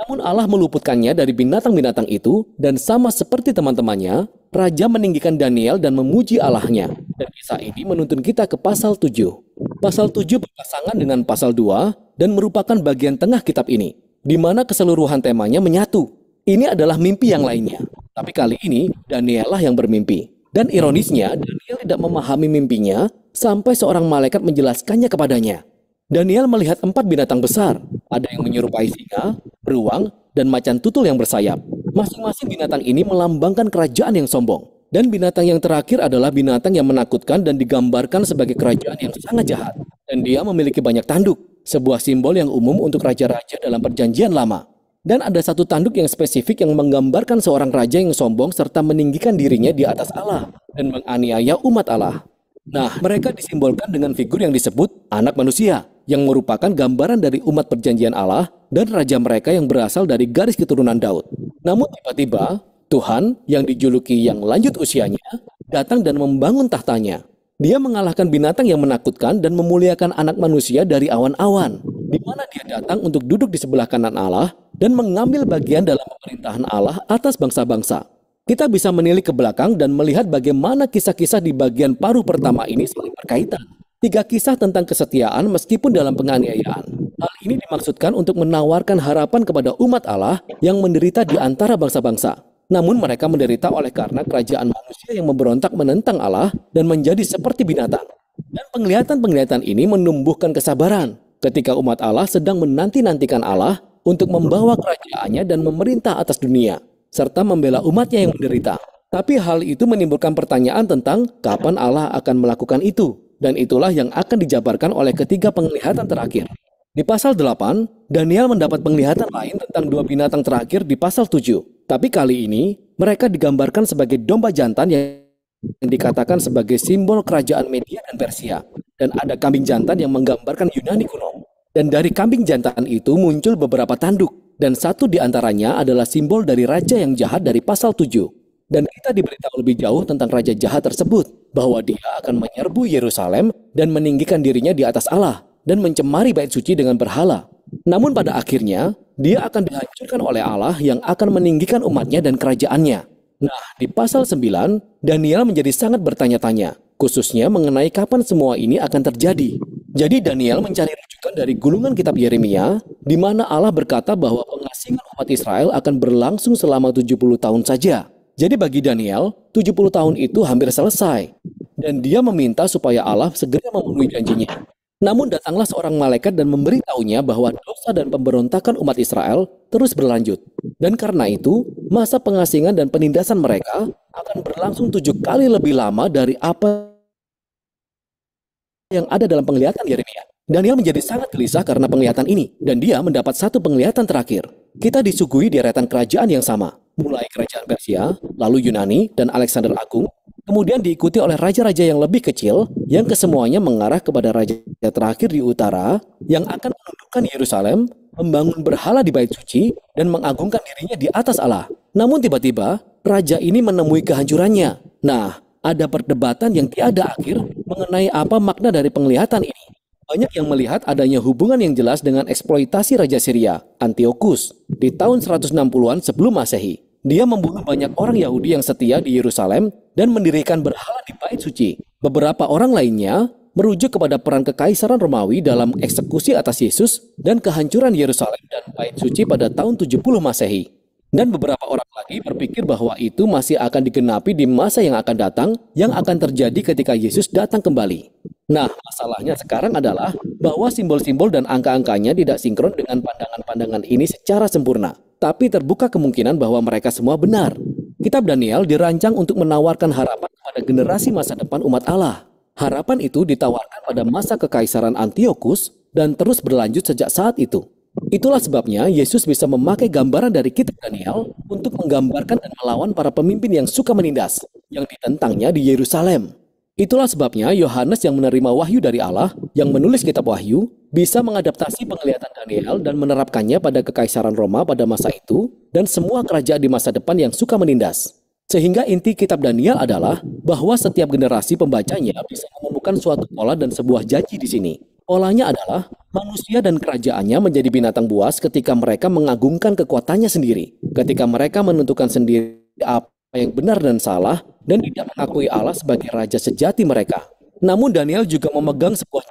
Namun Allah meluputkannya dari binatang-binatang itu, dan sama seperti teman-temannya, Raja meninggikan Daniel dan memuji Allahnya. Dan kisah ini menuntun kita ke pasal 7. Pasal 7 berpasangan dengan pasal 2 dan merupakan bagian tengah kitab ini, di mana keseluruhan temanya menyatu. Ini adalah mimpi yang lainnya. Tapi kali ini, Daniel lah yang bermimpi. Dan ironisnya, Daniel tidak memahami mimpinya sampai seorang malaikat menjelaskannya kepadanya. Daniel melihat 4 binatang besar. Ada yang menyerupai singa, beruang, dan macan tutul yang bersayap. Masing-masing binatang ini melambangkan kerajaan yang sombong. Dan binatang yang terakhir adalah binatang yang menakutkan dan digambarkan sebagai kerajaan yang sangat jahat. Dan dia memiliki banyak tanduk, sebuah simbol yang umum untuk raja-raja dalam perjanjian lama. Dan ada satu tanduk yang spesifik yang menggambarkan seorang raja yang sombong serta meninggikan dirinya di atas Allah dan menganiaya umat Allah. Nah, mereka disimbolkan dengan figur yang disebut anak manusia, yang merupakan gambaran dari umat perjanjian Allah dan raja mereka yang berasal dari garis keturunan Daud. Namun tiba-tiba, Tuhan yang dijuluki yang lanjut usianya, datang dan membangun tahtanya. Dia mengalahkan binatang yang menakutkan dan memuliakan anak manusia dari awan-awan, di mana dia datang untuk duduk di sebelah kanan Allah dan mengambil bagian dalam pemerintahan Allah atas bangsa-bangsa. Kita bisa menilik ke belakang dan melihat bagaimana kisah-kisah di bagian paruh pertama ini saling berkaitan. 3 kisah tentang kesetiaan meskipun dalam penganiayaan. Hal ini dimaksudkan untuk menawarkan harapan kepada umat Allah yang menderita di antara bangsa-bangsa. Namun mereka menderita oleh karena kerajaan manusia yang memberontak menentang Allah dan menjadi seperti binatang. Dan penglihatan-penglihatan ini menumbuhkan kesabaran ketika umat Allah sedang menanti-nantikan Allah untuk membawa kerajaannya dan memerintah atas dunia, serta membela umatnya yang menderita. Tapi hal itu menimbulkan pertanyaan tentang kapan Allah akan melakukan itu. Dan itulah yang akan dijabarkan oleh ketiga penglihatan terakhir. Di pasal 8, Daniel mendapat penglihatan lain tentang dua binatang terakhir di pasal 7. Tapi kali ini, mereka digambarkan sebagai domba jantan yang dikatakan sebagai simbol kerajaan Media dan Persia. Dan ada kambing jantan yang menggambarkan Yunani kuno. Dan dari kambing jantan itu muncul beberapa tanduk. Dan satu di antaranya adalah simbol dari raja yang jahat dari pasal 7. Dan kita diberitahu lebih jauh tentang raja jahat tersebut, bahwa dia akan menyerbu Yerusalem dan meninggikan dirinya di atas Allah, dan mencemari bait suci dengan berhala. Namun pada akhirnya, dia akan dihancurkan oleh Allah yang akan meninggikan umatnya dan kerajaannya. Nah, di pasal 9, Daniel menjadi sangat bertanya-tanya, khususnya mengenai kapan semua ini akan terjadi. Jadi Daniel mencari rujukan dari gulungan kitab Yeremia, di mana Allah berkata bahwa pengasingan umat Israel akan berlangsung selama 70 tahun saja. Jadi bagi Daniel, 70 tahun itu hampir selesai. Dan dia meminta supaya Allah segera memenuhi janjinya. Namun datanglah seorang malaikat dan memberitahunya bahwa dosa dan pemberontakan umat Israel terus berlanjut. Dan karena itu, masa pengasingan dan penindasan mereka akan berlangsung 7 kali lebih lama dari apa yang ada dalam penglihatan Yeremia. Daniel menjadi sangat gelisah karena penglihatan ini, dan dia mendapat satu penglihatan terakhir. Kita disuguhi deretan kerajaan yang sama, mulai kerajaan Persia, lalu Yunani, dan Alexander Agung, kemudian diikuti oleh raja-raja yang lebih kecil, yang kesemuanya mengarah kepada raja terakhir di utara, yang akan menundukkan Yerusalem, membangun berhala di bait suci, dan mengagungkan dirinya di atas Allah. Namun tiba-tiba, raja ini menemui kehancurannya. Nah, ada perdebatan yang tiada akhir mengenai apa makna dari penglihatan ini. Banyak yang melihat adanya hubungan yang jelas dengan eksploitasi Raja Syria, Antiochus, di tahun 160-an sebelum Masehi. Dia membunuh banyak orang Yahudi yang setia di Yerusalem dan mendirikan berhala di bait suci. Beberapa orang lainnya merujuk kepada peran kekaisaran Romawi dalam eksekusi atas Yesus dan kehancuran Yerusalem dan bait suci pada tahun 70 Masehi. Dan beberapa orang lagi berpikir bahwa itu masih akan digenapi di masa yang akan datang, yang akan terjadi ketika Yesus datang kembali. Nah, masalahnya sekarang adalah bahwa simbol-simbol dan angka-angkanya tidak sinkron dengan pandangan-pandangan ini secara sempurna. Tapi terbuka kemungkinan bahwa mereka semua benar. Kitab Daniel dirancang untuk menawarkan harapan kepada generasi masa depan umat Allah. Harapan itu ditawarkan pada masa kekaisaran Antiochus dan terus berlanjut sejak saat itu. Itulah sebabnya Yesus bisa memakai gambaran dari kitab Daniel untuk menggambarkan dan melawan para pemimpin yang suka menindas, yang ditentangnya di Yerusalem. Itulah sebabnya Yohanes yang menerima wahyu dari Allah, yang menulis kitab Wahyu, bisa mengadaptasi penglihatan Daniel dan menerapkannya pada kekaisaran Roma pada masa itu, dan semua kerajaan di masa depan yang suka menindas. Sehingga inti kitab Daniel adalah bahwa setiap generasi pembacanya bisa menemukan suatu pola dan sebuah janji di sini. Polanya adalah manusia dan kerajaannya menjadi binatang buas ketika mereka mengagungkan kekuatannya sendiri, ketika mereka menentukan sendiri apa yang benar dan salah, dan tidak mengakui Allah sebagai raja sejati mereka. Namun Daniel juga memegang sebuah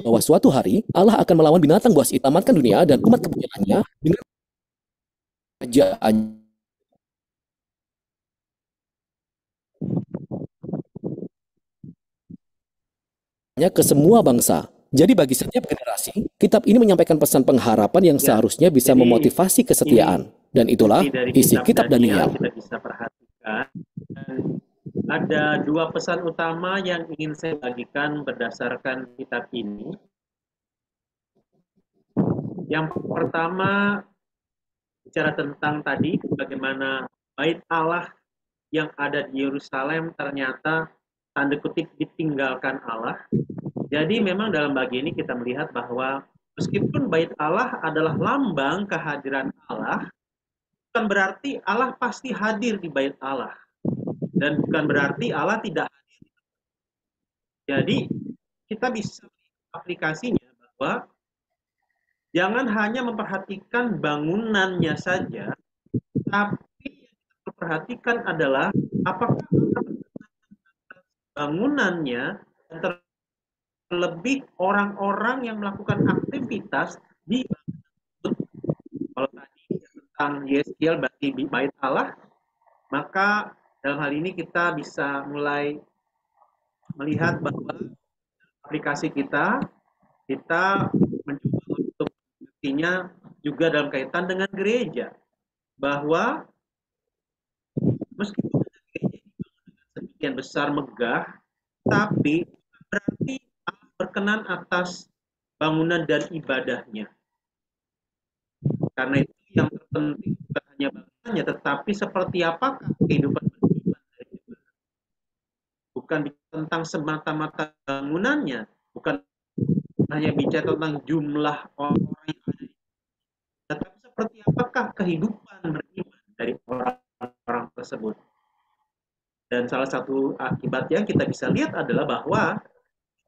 bahwa suatu hari Allah akan melawan binatang buas itu, tamatkan dunia dan umat kepunyaannya dengan kerajaan ke semua bangsa. Jadi bagi setiap generasi, kitab ini menyampaikan pesan pengharapan yang seharusnya bisa jadi memotivasi kesetiaan. Dan itulah inti dari isi kitab Daniel. kita bisa perhatikan. Ada dua pesan utama yang ingin saya bagikan berdasarkan kitab ini. Yang pertama, bicara tentang tadi bagaimana bait Allah yang ada di Yerusalem ternyata tanda kutip ditinggalkan Allah. Jadi memang dalam bagian ini kita melihat bahwa meskipun bait Allah adalah lambang kehadiran Allah, bukan berarti Allah pasti hadir di bait Allah. Dan bukan berarti Allah tidak hadir. Jadi kita bisa aplikasinya bahwa jangan hanya memperhatikan bangunannya saja, tapi yang kita perhatikan adalah apakah bangunannya, terlebih orang-orang yang melakukan aktivitas di kalau tadi tentang Yeskiel berarti bait Allah, maka dalam hal ini kita bisa mulai melihat bahwa aplikasi kita mencoba untuk mengertinya juga dalam kaitan dengan gereja. bahwa meskipun gereja sedemikian besar megah, tapi berarti Allah berkenan atas bangunan dan ibadahnya. Karena itu yang terpenting bukan hanya bangunannya, tetapi seperti apakah kehidupan beriman dari jemaat. Bukan tentang semata-mata bangunannya, bukan hanya bicara tentang jumlah orang yang ada, tetapi seperti apakah kehidupan beriman dari orang-orang tersebut. Dan salah satu akibat yang kita bisa lihat adalah bahwa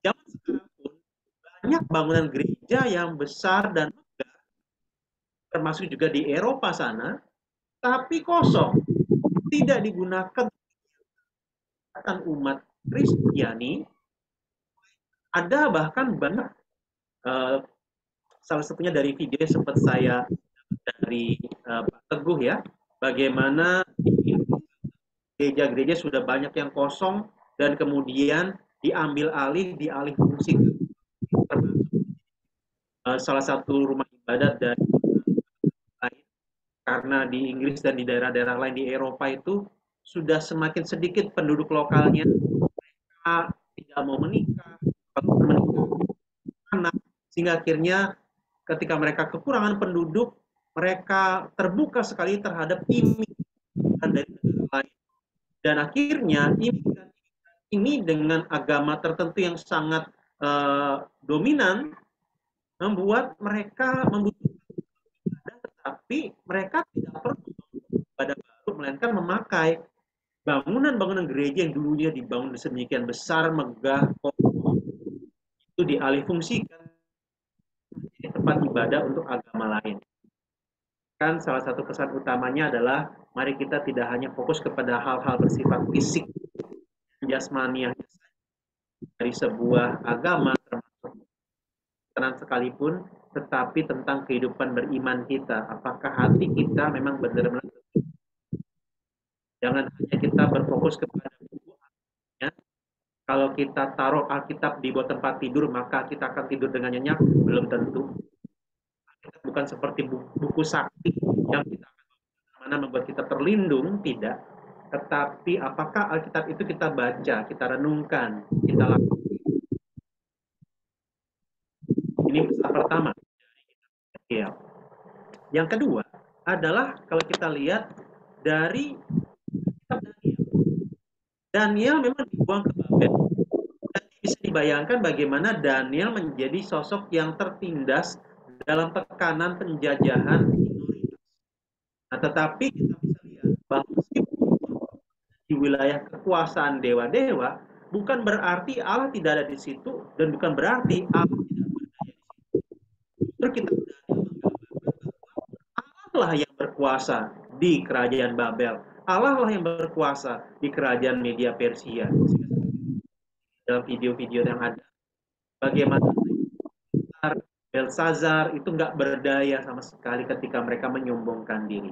zaman sekarang pun banyak bangunan gereja yang besar dan megah, termasuk juga di Eropa sana, tapi kosong, tidak digunakan umat Kristiani. Ada bahkan banyak, salah satunya dari video yang sempat saya dari Pak Teguh ya, bagaimana gereja-gereja sudah banyak yang kosong dan kemudian diambil dialih fungsikan, termasuk salah satu rumah ibadat dari lain, karena di Inggris dan di daerah-daerah lain di Eropa itu sudah semakin sedikit penduduk lokalnya, mereka tidak mau menikah, anak, sehingga akhirnya ketika mereka kekurangan penduduk, mereka terbuka sekali terhadap imigran dari negara lain. Dan akhirnya imigran ini dengan agama tertentu yang sangat dominan membuat mereka membutuhkan ibadah, tetapi mereka tidak perlu ibadah baru, melainkan memakai bangunan-bangunan gereja yang dulunya dibangun sedemikian besar, megah, kokoh, itu dialihfungsikan menjadi tempat ibadah untuk agama lain. Kan salah satu pesan utamanya adalah mari kita tidak hanya fokus kepada hal-hal bersifat fisik, jasmaniah dari sebuah agama, termasuk Kristen sekalipun, tetapi tentang kehidupan beriman kita. Apakah hati kita memang benar-benar, jangan hanya kita berfokus kepada buku ya. Kalau kita taruh Alkitab di bawah tempat tidur, maka kita akan tidur dengan nyenyak. Belum tentu. Alkitab bukan seperti buku sakti yang kita mana membuat kita terlindung, tidak. Tetapi apakah Alkitab itu kita baca, kita renungkan, kita lakukan. Ini masalah pertama. Ya. Yang kedua adalah kalau kita lihat dari kitab Daniel. Daniel memang dibuang ke Babel. Dan bisa dibayangkan bagaimana Daniel menjadi sosok yang tertindas dalam tekanan penjajahan minoritas. Nah, tetapi kita bisa lihat bahwa meskipun di wilayah kekuasaan dewa-dewa, bukan berarti Allah tidak ada di situ, dan bukan berarti Allah tidak berdaya di situ. Justru kita Allah lah yang berkuasa di kerajaan Babel. Allah lah yang berkuasa di kerajaan Media Persia. Dalam video-video yang ada, bagaimana Belsazar itu nggak berdaya sama sekali ketika mereka menyombongkan diri.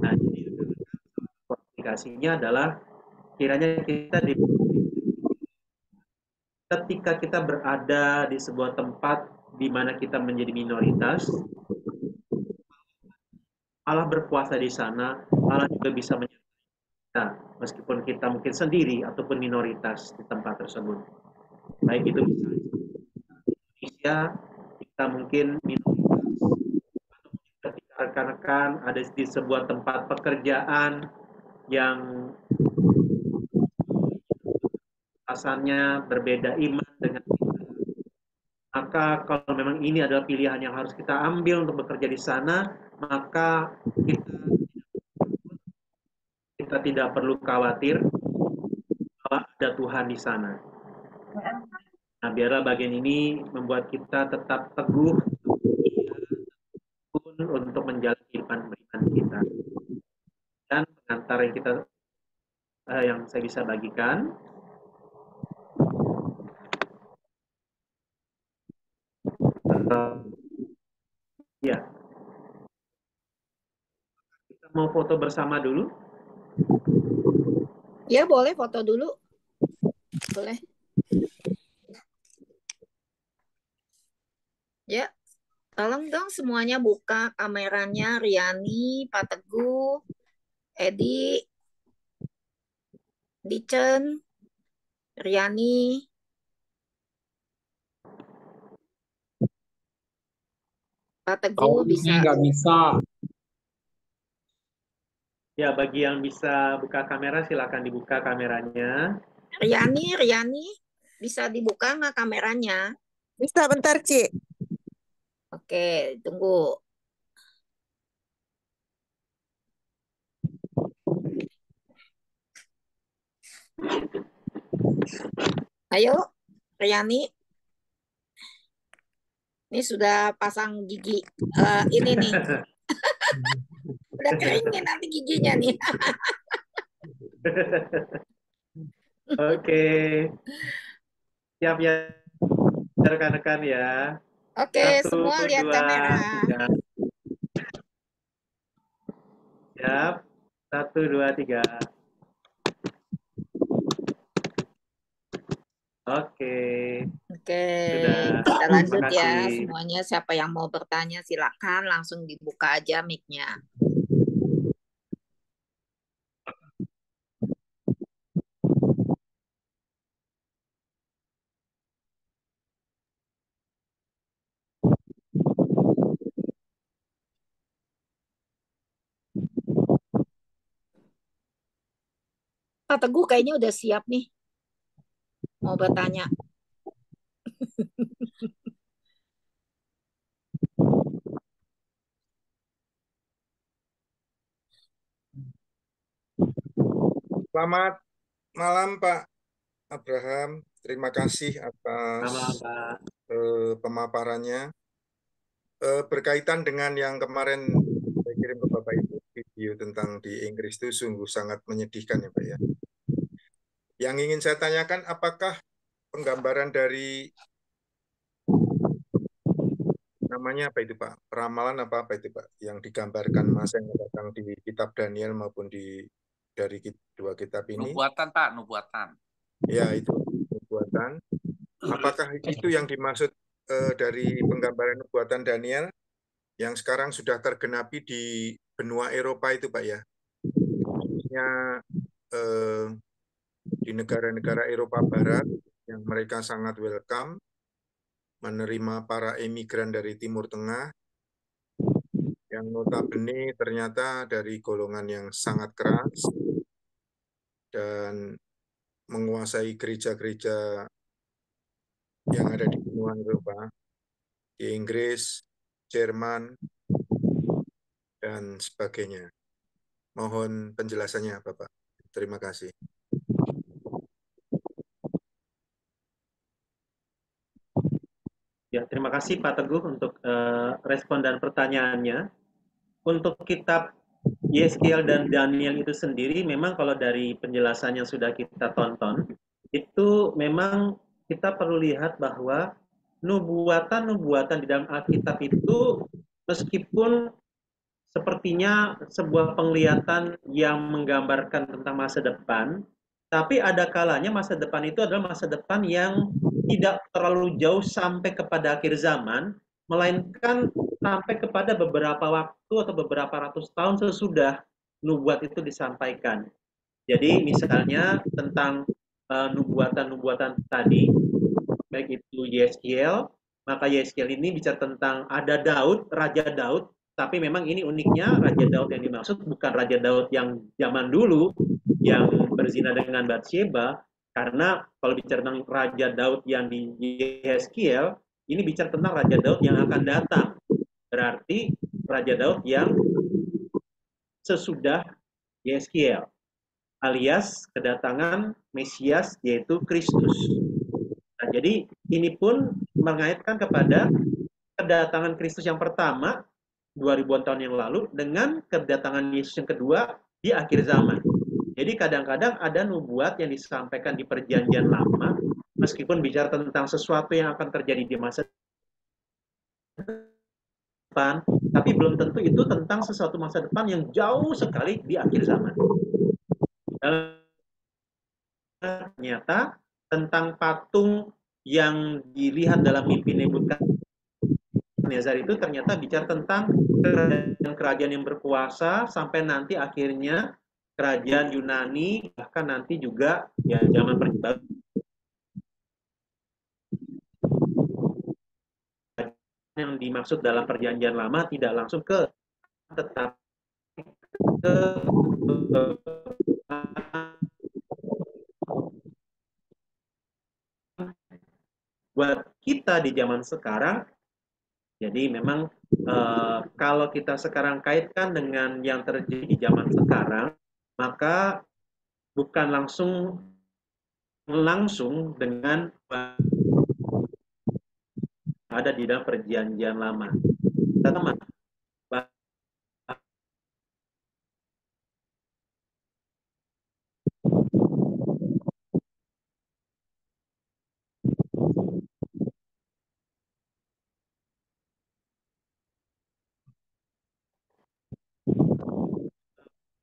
Nah, jadi aplikasinya adalah kiranya kita ketika kita berada di sebuah tempat di mana kita menjadi minoritas, Allah berkuasa di sana, Allah juga bisa menyertai kita, meskipun kita mungkin sendiri ataupun minoritas di tempat tersebut. Baik itu misalnya Indonesia, kita mungkin minoritas, atau ketika rekan-rekan ada di sebuah tempat pekerjaan yang asalnya berbeda iman dengan kita, maka kalau memang ini adalah pilihan yang harus kita ambil untuk bekerja di sana, maka kita tidak perlu khawatir bahwa ada Tuhan di sana. Nah, biarlah bagian ini membuat kita tetap teguh untuk menjalani kehidupan beriman kita. Dan pengantar yang kita yang saya bisa bagikan, ya, kita mau foto bersama dulu. Ya, boleh foto dulu. Boleh. Ya. Tolong dong semuanya buka kameranya, Riani, Pak Teguh, Edi, Dicen, Riani. Pak Kalau Teguh ini bisa. nggak bisa. Ya, bagi yang bisa buka kamera, silakan dibuka kameranya. Riani, bisa dibuka nggak kameranya? Bisa bentar, Ci. Oke, tunggu. Ayo, Riani. Ini sudah pasang gigi. Ini nih, udah kering nih nanti giginya nih. Oke, siap ya rekan-rekan ya. Oke, Satu, semua lihat dua, kamera. tiga. Siap. Satu, dua, tiga. Oke, Oke, sudah. kita lanjut Terima ya. kasih. Semuanya siapa yang mau bertanya silakan langsung dibuka aja mic-nya. Pak Teguh kayaknya udah siap nih mau bertanya. Selamat malam Pak Abraham. Terima kasih Selamat, atas Pak. pemaparannya. Berkaitan dengan yang kemarin saya kirim ke Bapak Ibu, video tentang di Inggris itu sungguh sangat menyedihkan ya Pak ya. Yang ingin saya tanyakan, apakah penggambaran dari namanya apa itu Pak? Ramalan apa itu Pak? Yang digambarkan masa yang datang di kitab Daniel maupun dari dua kitab ini? Nubuatan, Pak, nubuatan. Ya, itu nubuatan. Apakah itu yang dimaksud dari penggambaran nubuatan Daniel yang sekarang sudah tergenapi di benua Eropa itu Pak ya? Khususnya di negara-negara Eropa Barat yang mereka sangat welcome menerima para emigran dari Timur Tengah yang notabene ternyata dari golongan yang sangat keras dan menguasai gereja-gereja yang ada di benua Eropa, di Inggris, Jerman, dan sebagainya. Mohon penjelasannya, Bapak. Terima kasih. Ya, terima kasih Pak Teguh untuk respon dan pertanyaannya. Untuk kitab Yeskiel dan Daniel itu sendiri, memang kalau dari penjelasan yang sudah kita tonton, itu memang kita perlu lihat bahwa nubuatan-nubuatan di dalam Alkitab itu meskipun sepertinya sebuah penglihatan yang menggambarkan tentang masa depan, tapi ada kalanya masa depan itu adalah masa depan yang tidak terlalu jauh sampai kepada akhir zaman, melainkan sampai kepada beberapa waktu atau beberapa ratus tahun sesudah nubuat itu disampaikan. Jadi misalnya tentang nubuatan-nubuatan tadi, baik itu Yeskiel, maka Yeskiel ini bicara tentang ada Daud, Raja Daud, tapi memang ini uniknya Raja Daud yang dimaksud bukan Raja Daud yang zaman dulu yang berzina dengan Batsheba, karena kalau bicara tentang Raja Daud yang di Yeskiel, ini bicara tentang Raja Daud yang akan datang. Berarti Raja Daud yang sesudah Yeskiel, alias kedatangan Mesias yaitu Kristus. Nah, jadi ini pun mengaitkan kepada kedatangan Kristus yang pertama 2000-an tahun yang lalu dengan kedatangan Yesus yang kedua di akhir zaman. Jadi kadang-kadang ada nubuat yang disampaikan di perjanjian lama meskipun bicara tentang sesuatu yang akan terjadi di masa depan, tapi belum tentu itu tentang sesuatu masa depan yang jauh sekali di akhir zaman. Dan ternyata tentang patung yang dilihat dalam mimpi Nebukadnezar Nebukadnezar itu ternyata bicara tentang kerajaan yang berkuasa sampai nanti akhirnya kerajaan Yunani, bahkan nanti juga ya zaman perjanjian yang dimaksud dalam perjanjian lama tidak langsung ke, tetapi ke buat kita di zaman sekarang. Jadi memang kalau kita sekarang kaitkan dengan yang terjadi di zaman sekarang, maka bukan langsung dengan ada di dalam perjanjian lama. Sama.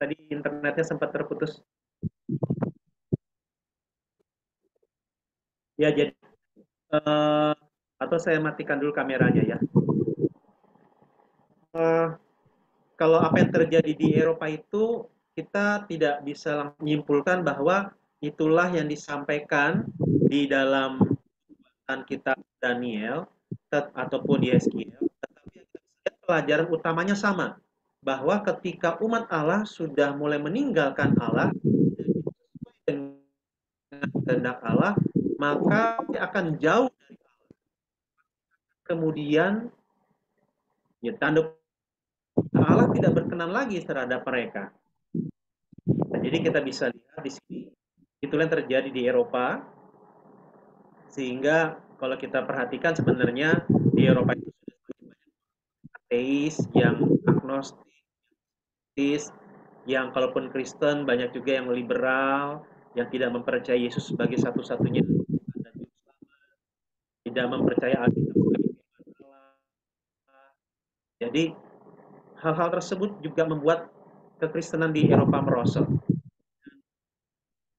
Tadi internetnya sempat terputus. Ya, jadi atau saya matikan dulu kameranya ya. Kalau apa yang terjadi di Eropa itu kita tidak bisa menyimpulkan bahwa itulah yang disampaikan di dalam kitab Daniel ataupun Yeskiel, tetapi pelajaran utamanya sama, bahwa ketika umat Allah sudah mulai meninggalkan Allah dengan kehendak Allah, maka akan jauh dari Allah. Kemudian ya tanda Allah tidak berkenan lagi terhadap mereka. Nah, jadi kita bisa lihat di sini itulah yang terjadi di Eropa, sehingga kalau kita perhatikan sebenarnya di Eropa itu sudah banyak ateis, yang agnostis, yang kalaupun Kristen banyak juga yang liberal, yang tidak mempercayai Yesus sebagai satu-satunya dan tidak mempercayai Alkitab sebagai firman Allah. Jadi hal-hal tersebut juga membuat kekristenan di Eropa merosot.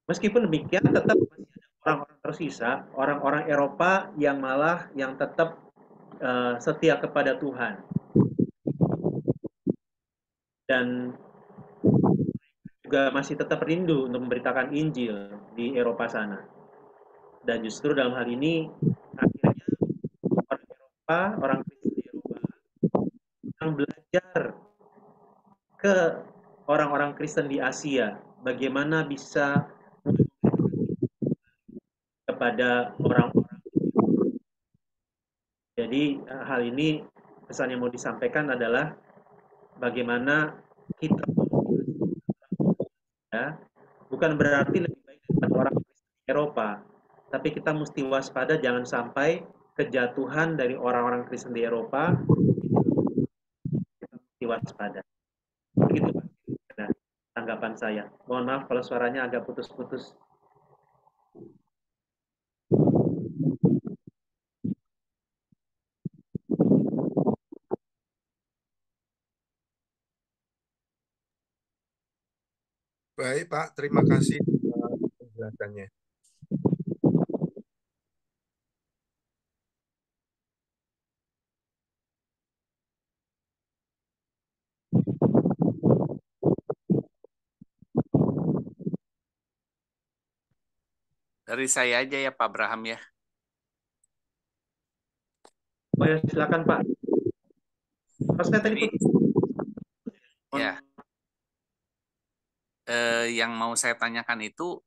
Meskipun demikian, tetap masih ada orang-orang tersisa, orang-orang Eropa yang malah yang tetap setia kepada Tuhan. Dan juga masih tetap rindu untuk memberitakan Injil di Eropa sana. Dan justru dalam hal ini, akhirnya orang Eropa, orang Kristen di Eropa, yang belajar ke orang-orang Kristen di Asia, bagaimana bisa kepada orang-orang. Jadi hal ini pesan yang mau disampaikan adalah bagaimana kita ya, bukan berarti lebih baik daripada orang Kristen di Eropa, tapi kita mesti waspada jangan sampai kejatuhan dari orang-orang Kristen di Eropa, kita mesti waspada. Begitu Pak, nah, tanggapan saya. Mohon maaf kalau suaranya agak putus-putus. Baik, Pak. Terima kasih penjelasannya. Dari saya aja ya Pak Abraham ya. Oh ya, silakan Pak. Pas saya tadi ya, yang mau saya tanyakan itu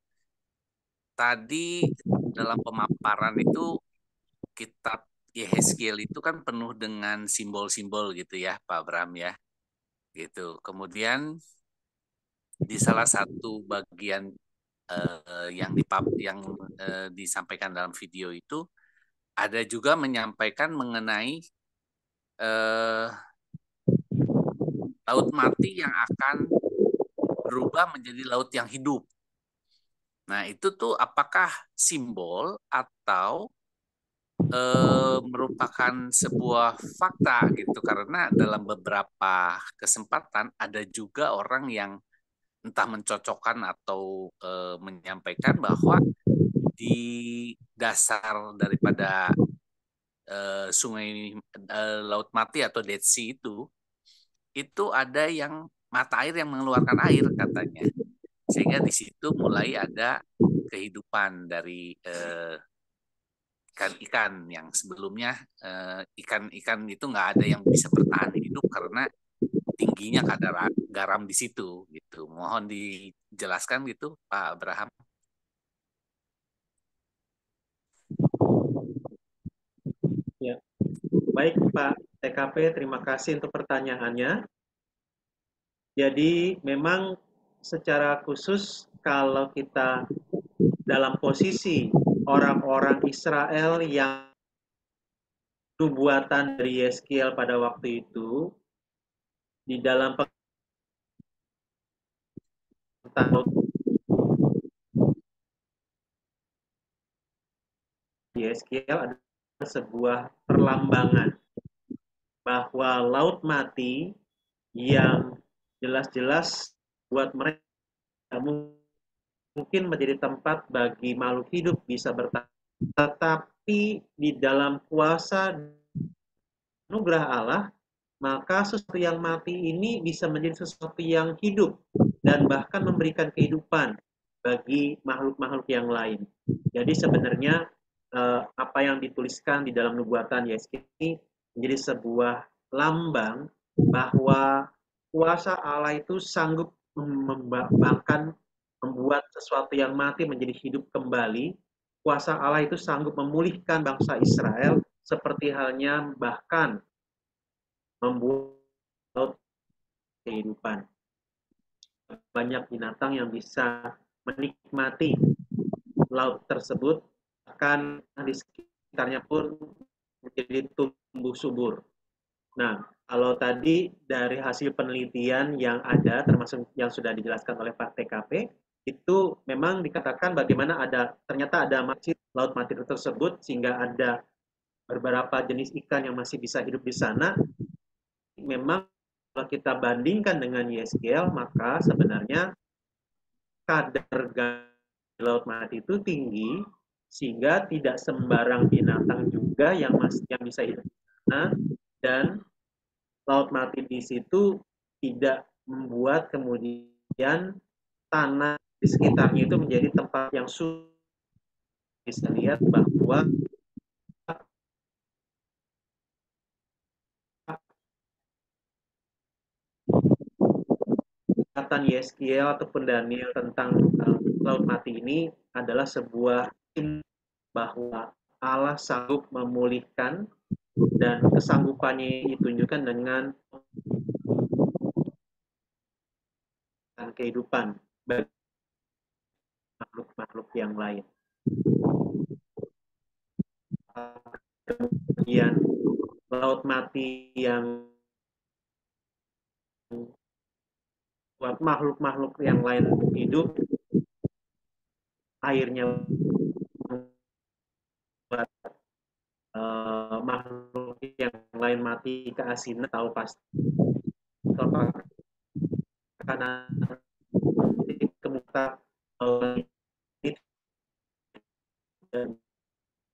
tadi dalam pemaparan itu kitab Yehezkiel itu kan penuh dengan simbol-simbol gitu ya Pak Abraham ya. Gitu. Kemudian di salah satu bagian yang disampaikan dalam video itu ada juga menyampaikan mengenai laut mati yang akan berubah menjadi laut yang hidup. Nah, itu tuh apakah simbol atau merupakan sebuah fakta gitu? Karena dalam beberapa kesempatan ada juga orang yang entah mencocokkan atau menyampaikan bahwa di dasar daripada sungai Laut Mati atau Dead Sea itu ada yang mata air yang mengeluarkan air katanya. Sehingga di situ mulai ada kehidupan dari ikan-ikan yang sebelumnya ikan-ikan itu nggak ada yang bisa bertahan hidup karena tingginya kadar garam di situ gitu. Mohon dijelaskan gitu Pak Abraham. Ya. Baik Pak TKP, terima kasih untuk pertanyaannya. Jadi memang secara khusus kalau kita dalam posisi orang-orang Israel yang nubuatan dari Yeskiel pada waktu itu, di dalam Yeskiel adalah sebuah perlambangan bahwa laut mati yang jelas-jelas buat mereka mungkin menjadi tempat bagi makhluk hidup bisa bertahan, tetapi di dalam kuasa anugerah Allah, maka sesuatu yang mati ini bisa menjadi sesuatu yang hidup dan bahkan memberikan kehidupan bagi makhluk-makhluk yang lain. Jadi sebenarnya apa yang dituliskan di dalam nubuatan Yeskiel ini menjadi sebuah lambang bahwa kuasa Allah itu sanggup membuat sesuatu yang mati menjadi hidup kembali. Kuasa Allah itu sanggup memulihkan bangsa Israel seperti halnya bahkan membuat kehidupan. Banyak binatang yang bisa menikmati laut tersebut, bahkan di sekitarnya pun menjadi tumbuh subur. Nah, kalau tadi dari hasil penelitian yang ada, termasuk yang sudah dijelaskan oleh Pak TKP, itu memang dikatakan bagaimana ternyata ada laut mati tersebut, sehingga ada beberapa jenis ikan yang masih bisa hidup di sana. Memang kalau kita bandingkan dengan Yeskiel, maka sebenarnya kadar garam laut mati itu tinggi, sehingga tidak sembarang binatang juga yang bisa hidup di sana, dan laut mati di situ tidak membuat kemudian tanah di sekitarnya itu menjadi tempat yang sulit. Bisa lihat bahwa kata Yeskiel ataupun Daniel tentang laut mati ini adalah sebuah bahwa Allah sanggup memulihkan, dan kesanggupannya ditunjukkan dengan kehidupan bagi makhluk-makhluk yang lain. Kemudian laut mati yang buat makhluk-makhluk yang lain hidup, airnya buat makhluk yang lain mati keasinan, tahu pasti karena kemudian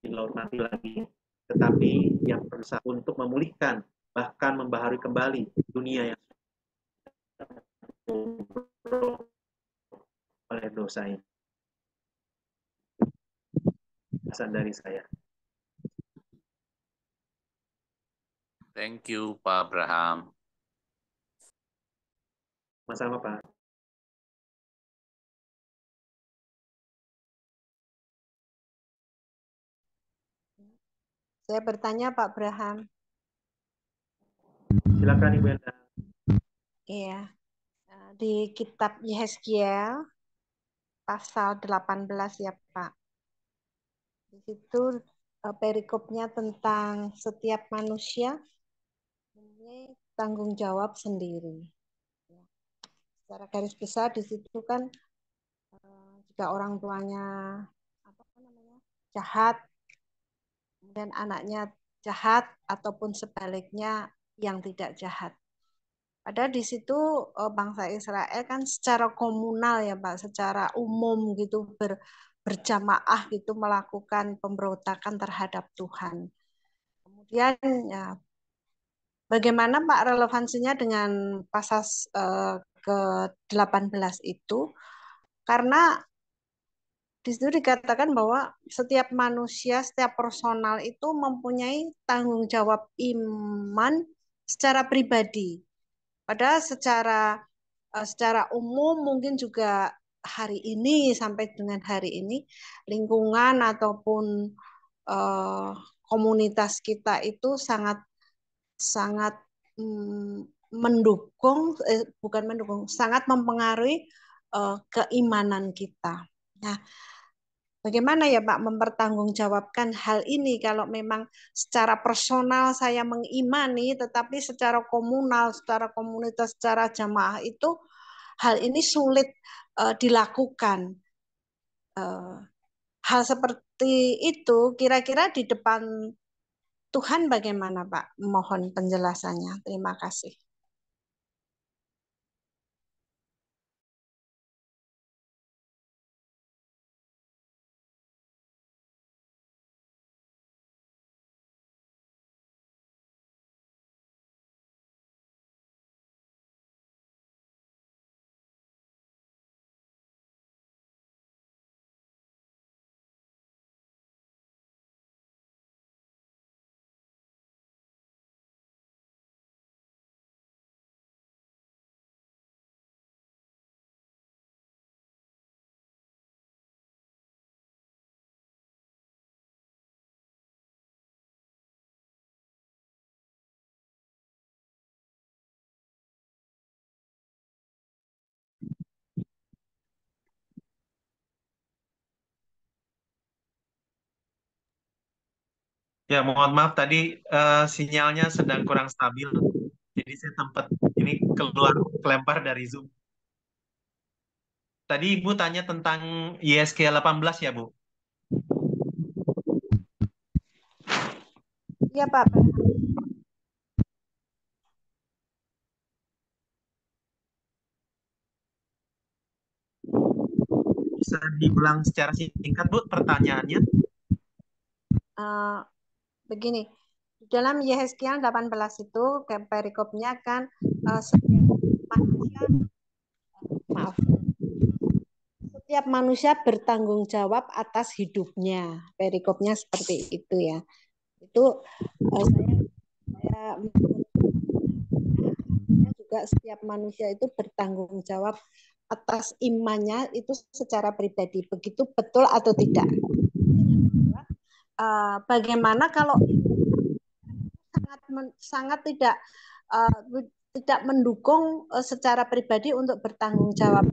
di laut mati lagi, tetapi yang berusaha untuk memulihkan, bahkan membaharui kembali dunia yang oleh dosa ini. Pesan dari saya. Thank you Pak Abraham. Sama-sama Pak. Saya bertanya Pak Abraham. Silakan Ibu Enda. Iya. Di kitab Yeskiel pasal 18 ya Pak. Di situ perikopnya tentang setiap manusia mempunyai tanggung jawab sendiri. Secara garis besar di situ kan jika orang tuanya jahat, kemudian anaknya jahat ataupun sebaliknya yang tidak jahat. Padahal di situ bangsa Israel kan secara komunal ya Pak, secara umum gitu berjamaah gitu melakukan pemberontakan terhadap Tuhan. Kemudian ya, bagaimana Pak relevansinya dengan pasal ke-18 itu? Karena di situ dikatakan bahwa setiap manusia, setiap personal itu mempunyai tanggung jawab iman secara pribadi. Padahal secara umum mungkin juga hari ini sampai dengan hari ini lingkungan ataupun eh, komunitas kita itu sangat sangat mendukung, bukan mendukung, sangat mempengaruhi keimanan kita. Nah, bagaimana ya Pak mempertanggungjawabkan hal ini kalau memang secara personal saya mengimani, tetapi secara komunal, secara komunitas, secara jamaah itu hal ini sulit dilakukan. Hal seperti itu kira-kira di depan Tuhan bagaimana Pak? Mohon penjelasannya. Terima kasih. Ya, mohon maaf tadi sinyalnya sedang kurang stabil. Jadi saya tempat ini keluar kelempar dari Zoom. Tadi Ibu tanya tentang YSK 18 ya, Bu? Iya Pak. Bisa diulang secara singkat, Bu, pertanyaannya? Begini, dalam Yehezkiel 18 itu perikopnya kan setiap manusia, maaf, setiap manusia bertanggung jawab atas hidupnya. Perikopnya seperti itu ya. Itu saya juga setiap manusia itu bertanggung jawab atas imannya itu secara pribadi. Begitu betul atau tidak? Bagaimana kalau sangat tidak tidak mendukung secara pribadi untuk bertanggung jawab,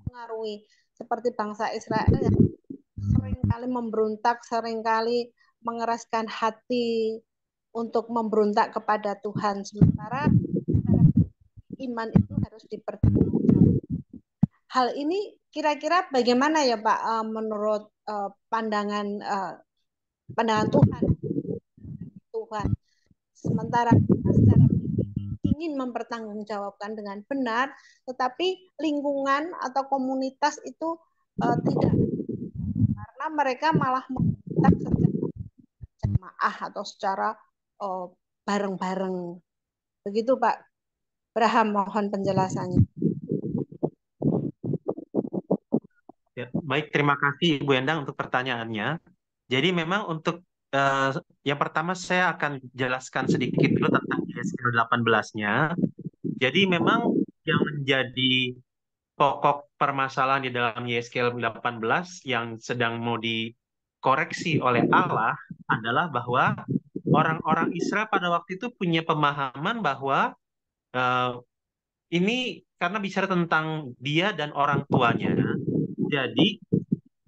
mengaruhi seperti bangsa Israel yang seringkali memberontak, seringkali mengeraskan hati untuk memberontak kepada Tuhan, sementara iman itu harus dipertanggungjawabkan. Hal ini kira-kira bagaimana ya Pak menurut pandangan Tuhan? Sementara kita secara ingin mempertanggungjawabkan dengan benar, tetapi lingkungan atau komunitas itu tidak, karena mereka malah membentak secara jamaah atau secara bareng-bareng. Begitu Pak Braham, mohon penjelasannya. Ya, baik, terima kasih Ibu Endang untuk pertanyaannya. Jadi memang untuk yang pertama saya akan jelaskan sedikit dulu tentang YSK 18-nya. Jadi memang yang menjadi pokok permasalahan di dalam YSK 18 yang sedang mau dikoreksi oleh Allah adalah bahwa orang-orang Israel pada waktu itu punya pemahaman bahwa ini karena bicara tentang dia dan orang tuanya, jadi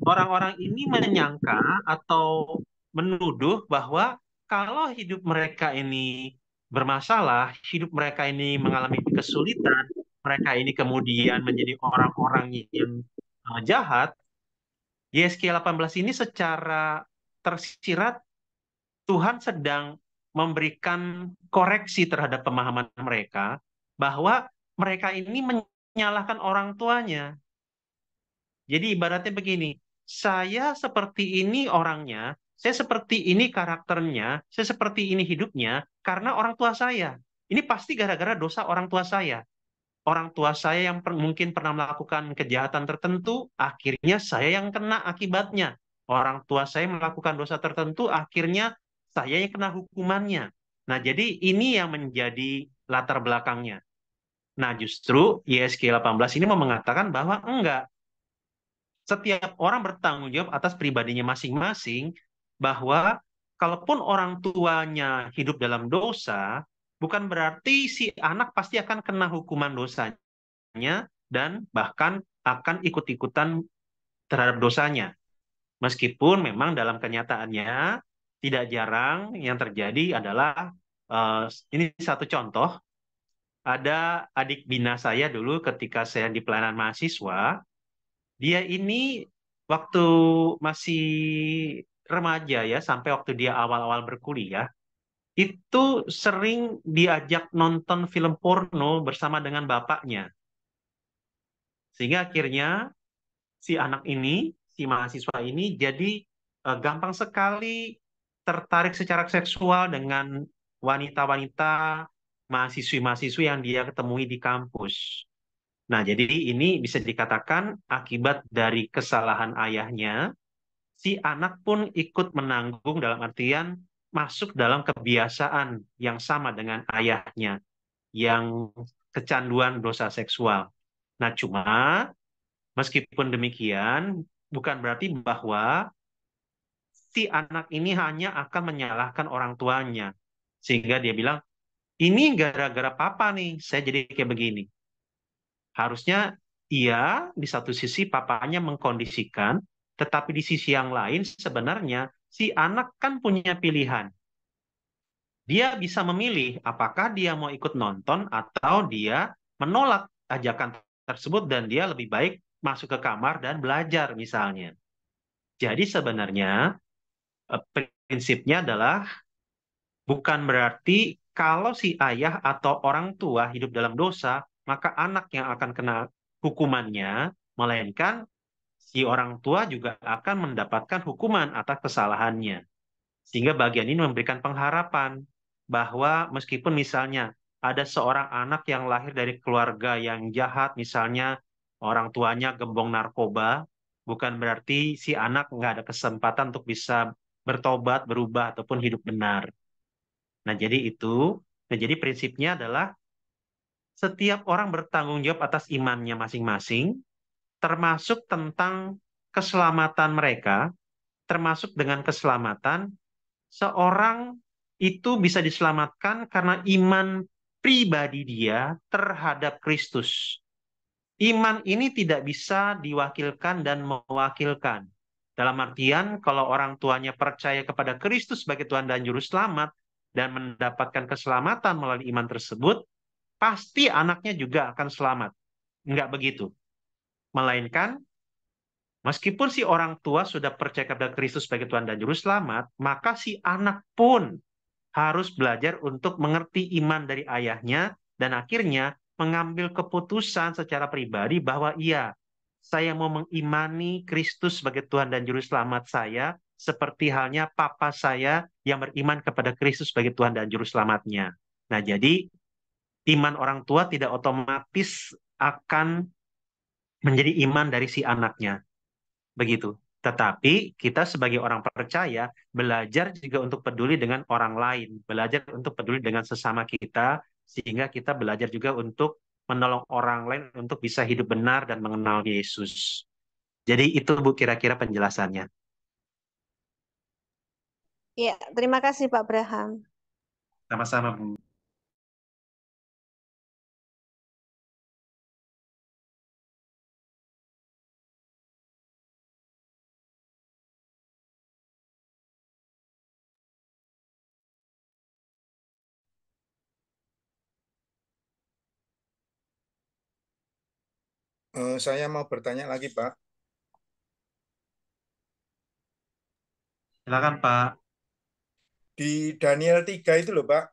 orang-orang ini menyangka atau menuduh bahwa kalau hidup mereka ini bermasalah, hidup mereka ini mengalami kesulitan, mereka ini kemudian menjadi orang-orang yang jahat, YSK 18 ini secara tersirat Tuhan sedang memberikan koreksi terhadap pemahaman mereka bahwa mereka ini menyalahkan orang tuanya. Jadi ibaratnya begini, saya seperti ini orangnya, saya seperti ini karakternya, saya seperti ini hidupnya karena orang tua saya. Ini pasti gara-gara dosa orang tua saya. Orang tua saya yang mungkin pernah melakukan kejahatan tertentu, akhirnya saya yang kena akibatnya. Orang tua saya melakukan dosa tertentu, akhirnya saya yang kena hukumannya. Nah, jadi ini yang menjadi latar belakangnya. Nah, justru YSG 18 ini mau mengatakan bahwa enggak, setiap orang bertanggung jawab atas pribadinya masing-masing, bahwa kalaupun orang tuanya hidup dalam dosa, bukan berarti si anak pasti akan kena hukuman dosanya dan bahkan akan ikut-ikutan terhadap dosanya. Meskipun memang dalam kenyataannya tidak jarang yang terjadi adalah ini satu contoh, ada adik bina saya dulu ketika saya di pelayanan mahasiswa, dia ini waktu masih remaja ya, sampai waktu dia awal-awal berkuliah, itu sering diajak nonton film porno bersama dengan bapaknya. Sehingga akhirnya si anak ini, si mahasiswa ini jadi gampang sekali tertarik secara seksual dengan wanita-wanita, mahasiswi-mahasiswi yang dia ketemui di kampus. Nah, jadi ini bisa dikatakan akibat dari kesalahan ayahnya, si anak pun ikut menanggung dalam artian masuk dalam kebiasaan yang sama dengan ayahnya, yang kecanduan dosa seksual. Nah, cuma meskipun demikian, bukan berarti bahwa si anak ini hanya akan menyalahkan orang tuanya. Sehingga dia bilang, ini gara-gara papa nih, saya jadi kayak begini. Harusnya iya, di satu sisi papanya mengkondisikan, tetapi di sisi yang lain sebenarnya si anak kan punya pilihan. Dia bisa memilih apakah dia mau ikut nonton atau dia menolak ajakan tersebut dan dia lebih baik masuk ke kamar dan belajar misalnya. Jadi sebenarnya prinsipnya adalah bukan berarti kalau si ayah atau orang tua hidup dalam dosa, maka anak yang akan kena hukumannya, melainkan si orang tua juga akan mendapatkan hukuman atas kesalahannya. Sehingga bagian ini memberikan pengharapan bahwa meskipun misalnya ada seorang anak yang lahir dari keluarga yang jahat, misalnya orang tuanya gembong narkoba, bukan berarti si anak nggak ada kesempatan untuk bisa bertobat, berubah, ataupun hidup benar. Nah, jadi itu, nah, jadi prinsipnya adalah setiap orang bertanggung jawab atas imannya masing-masing, termasuk tentang keselamatan mereka, termasuk dengan keselamatan seorang itu bisa diselamatkan karena iman pribadi dia terhadap Kristus. Iman ini tidak bisa diwakilkan dan mewakilkan. Dalam artian, kalau orang tuanya percaya kepada Kristus sebagai Tuhan dan Juru Selamat dan mendapatkan keselamatan melalui iman tersebut, pasti anaknya juga akan selamat. Enggak begitu. Melainkan, meskipun si orang tua sudah percaya kepada Kristus sebagai Tuhan dan Juru Selamat, maka si anak pun harus belajar untuk mengerti iman dari ayahnya dan akhirnya mengambil keputusan secara pribadi bahwa iya, saya mau mengimani Kristus sebagai Tuhan dan Juru Selamat saya, seperti halnya papa saya yang beriman kepada Kristus sebagai Tuhan dan Juru Selamatnya. Nah, jadi iman orang tua tidak otomatis akan menjadi iman dari si anaknya. Begitu. Tetapi kita sebagai orang percaya belajar juga untuk peduli dengan orang lain, belajar untuk peduli dengan sesama kita, sehingga kita belajar juga untuk menolong orang lain untuk bisa hidup benar dan mengenal Yesus. Jadi itu Bu kira-kira penjelasannya. Ya, terima kasih Pak Braham. Sama-sama Bu. Saya mau bertanya lagi, Pak. Silakan Pak. Di Daniel 3 itu loh, Pak.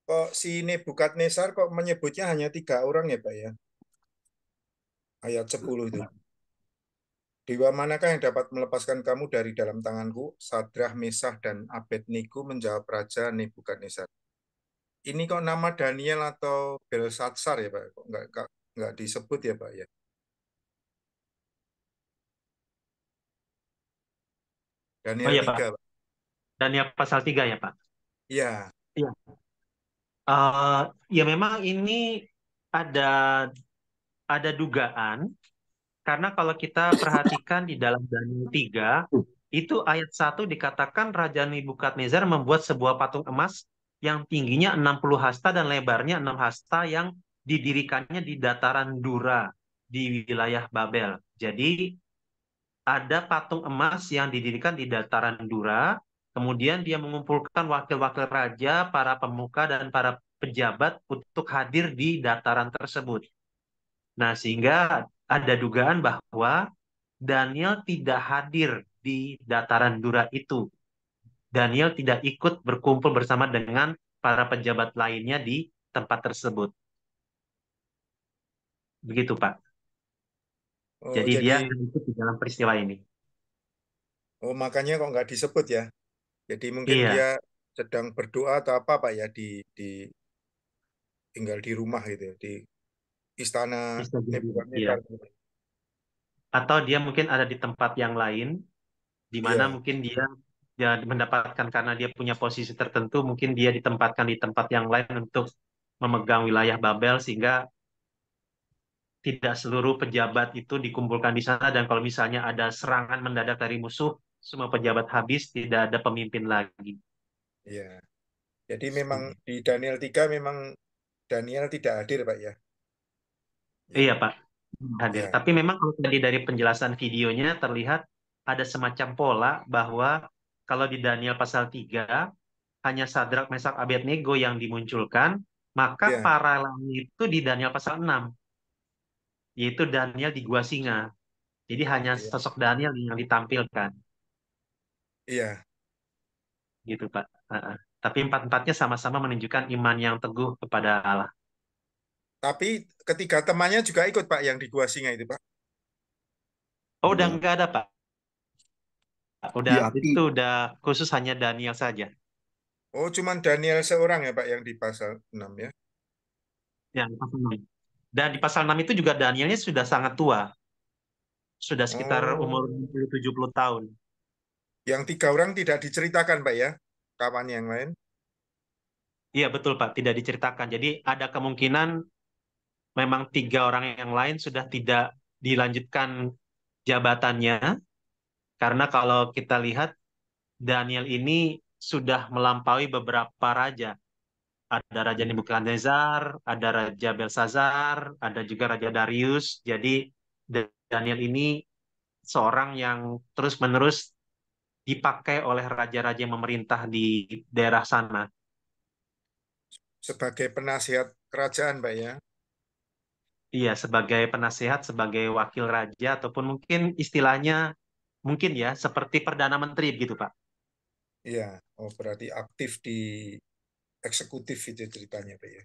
Kok si Nebukadnezar kok menyebutnya hanya 3 orang ya, Pak ya? Ayat 10 itu. Dewa manakah yang dapat melepaskan kamu dari dalam tanganku? Sadrah, Mesah, dan Abednego menjawab Raja Nebukadnezar. Ini kok nama Daniel atau Belsatsar ya Pak? Kok nggak disebut ya Pak ya? Oh Daniel iya Pak, 3 Pak. Daniel pasal 3 ya Pak. Iya, Iya. Ya memang ini ada dugaan, karena kalau kita perhatikan di dalam Daniel 3, itu ayat 1 dikatakan Raja Nebukadnezar membuat sebuah patung emas yang tingginya 60 hasta dan lebarnya 6 hasta yang didirikannya di dataran Dura di wilayah Babel. Jadi ada patung emas yang didirikan di dataran Dura, kemudian dia mengumpulkan wakil-wakil raja, para pemuka, dan para pejabat untuk hadir di dataran tersebut. Nah, sehingga ada dugaan bahwa Daniel tidak hadir di dataran Dura itu. Daniel tidak ikut berkumpul bersama dengan para pejabat lainnya di tempat tersebut. Begitu, Pak. oh Jadi dia jadi nggak ikut di dalam peristiwa ini. makanya kok nggak disebut ya. Jadi mungkin Iya, dia sedang berdoa atau apa Pak ya di tinggal di rumah gitu ya, di istana bisa jadi. Iya. Nebukadnezar. Atau dia mungkin ada di tempat yang lain, di mana Iya, mungkin dia mendapatkan, karena dia punya posisi tertentu, mungkin dia ditempatkan di tempat yang lain untuk memegang wilayah Babel, sehingga tidak seluruh pejabat itu dikumpulkan di sana, dan kalau misalnya ada serangan mendadak dari musuh, semua pejabat habis, tidak ada pemimpin lagi. iya. Jadi memang di Daniel 3 memang Daniel tidak hadir Pak ya. Iya, Ya, Pak, hadir. ya, Tapi memang kalau tadi dari penjelasan videonya terlihat ada semacam pola bahwa kalau di Daniel pasal 3 hanya Sadrak, Mesak, Abednego yang dimunculkan, maka ya, paralelnya itu di Daniel pasal 6, yaitu Daniel di Gua Singa. Jadi hanya iya, sosok Daniel yang ditampilkan, iya. gitu Pak. Heeh. Tapi empat-empatnya sama-sama menunjukkan iman yang teguh kepada Allah. Tapi ketiga temannya juga ikut Pak yang di Gua Singa itu Pak. Oh, udah Enggak, nggak ada Pak. di Udah, api. itu udah khusus hanya Daniel saja. Oh, cuman Daniel seorang ya Pak yang di pasal 6 ya. Yang pasal 6. Dan di pasal 6 itu juga Danielnya sudah sangat tua. Sudah sekitar umur Oh, 60-70 tahun. yang tiga orang tidak diceritakan Pak ya, kawan yang lain. Iya betul Pak, tidak diceritakan. Jadi ada kemungkinan memang 3 orang yang lain sudah tidak dilanjutkan jabatannya, karena kalau kita lihat Daniel ini sudah melampaui beberapa raja. Ada Raja Nebukadnezar, ada Raja Belsazar, ada juga Raja Darius. Jadi Daniel ini seorang yang terus-menerus dipakai oleh raja-raja yang memerintah di daerah sana. Sebagai penasihat kerajaan Pak ya. Iya, sebagai penasehat, sebagai wakil raja, ataupun mungkin istilahnya, mungkin ya, seperti Perdana Menteri gitu, Pak. Iya, oh berarti aktif di eksekutif itu ceritanya Pak ya.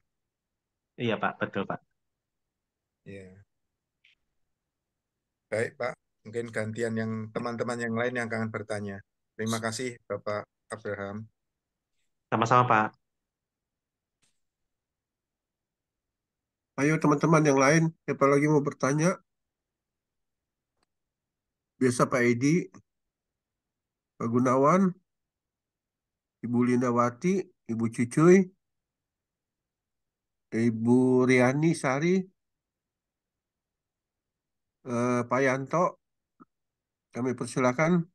Iya, Pak, betul, Pak. Iya, baik Pak. Mungkin gantian yang teman-teman yang lain yang akan bertanya. Terima kasih Bapak Abraham. Sama-sama, Pak. Ayo teman-teman yang lain, siapa lagi mau bertanya? Biasa Pak Edi, Pak Gunawan, Ibu Lindawati, Ibu Cucuy, Ibu Riani Sari, Pak Yanto, kami persilakan.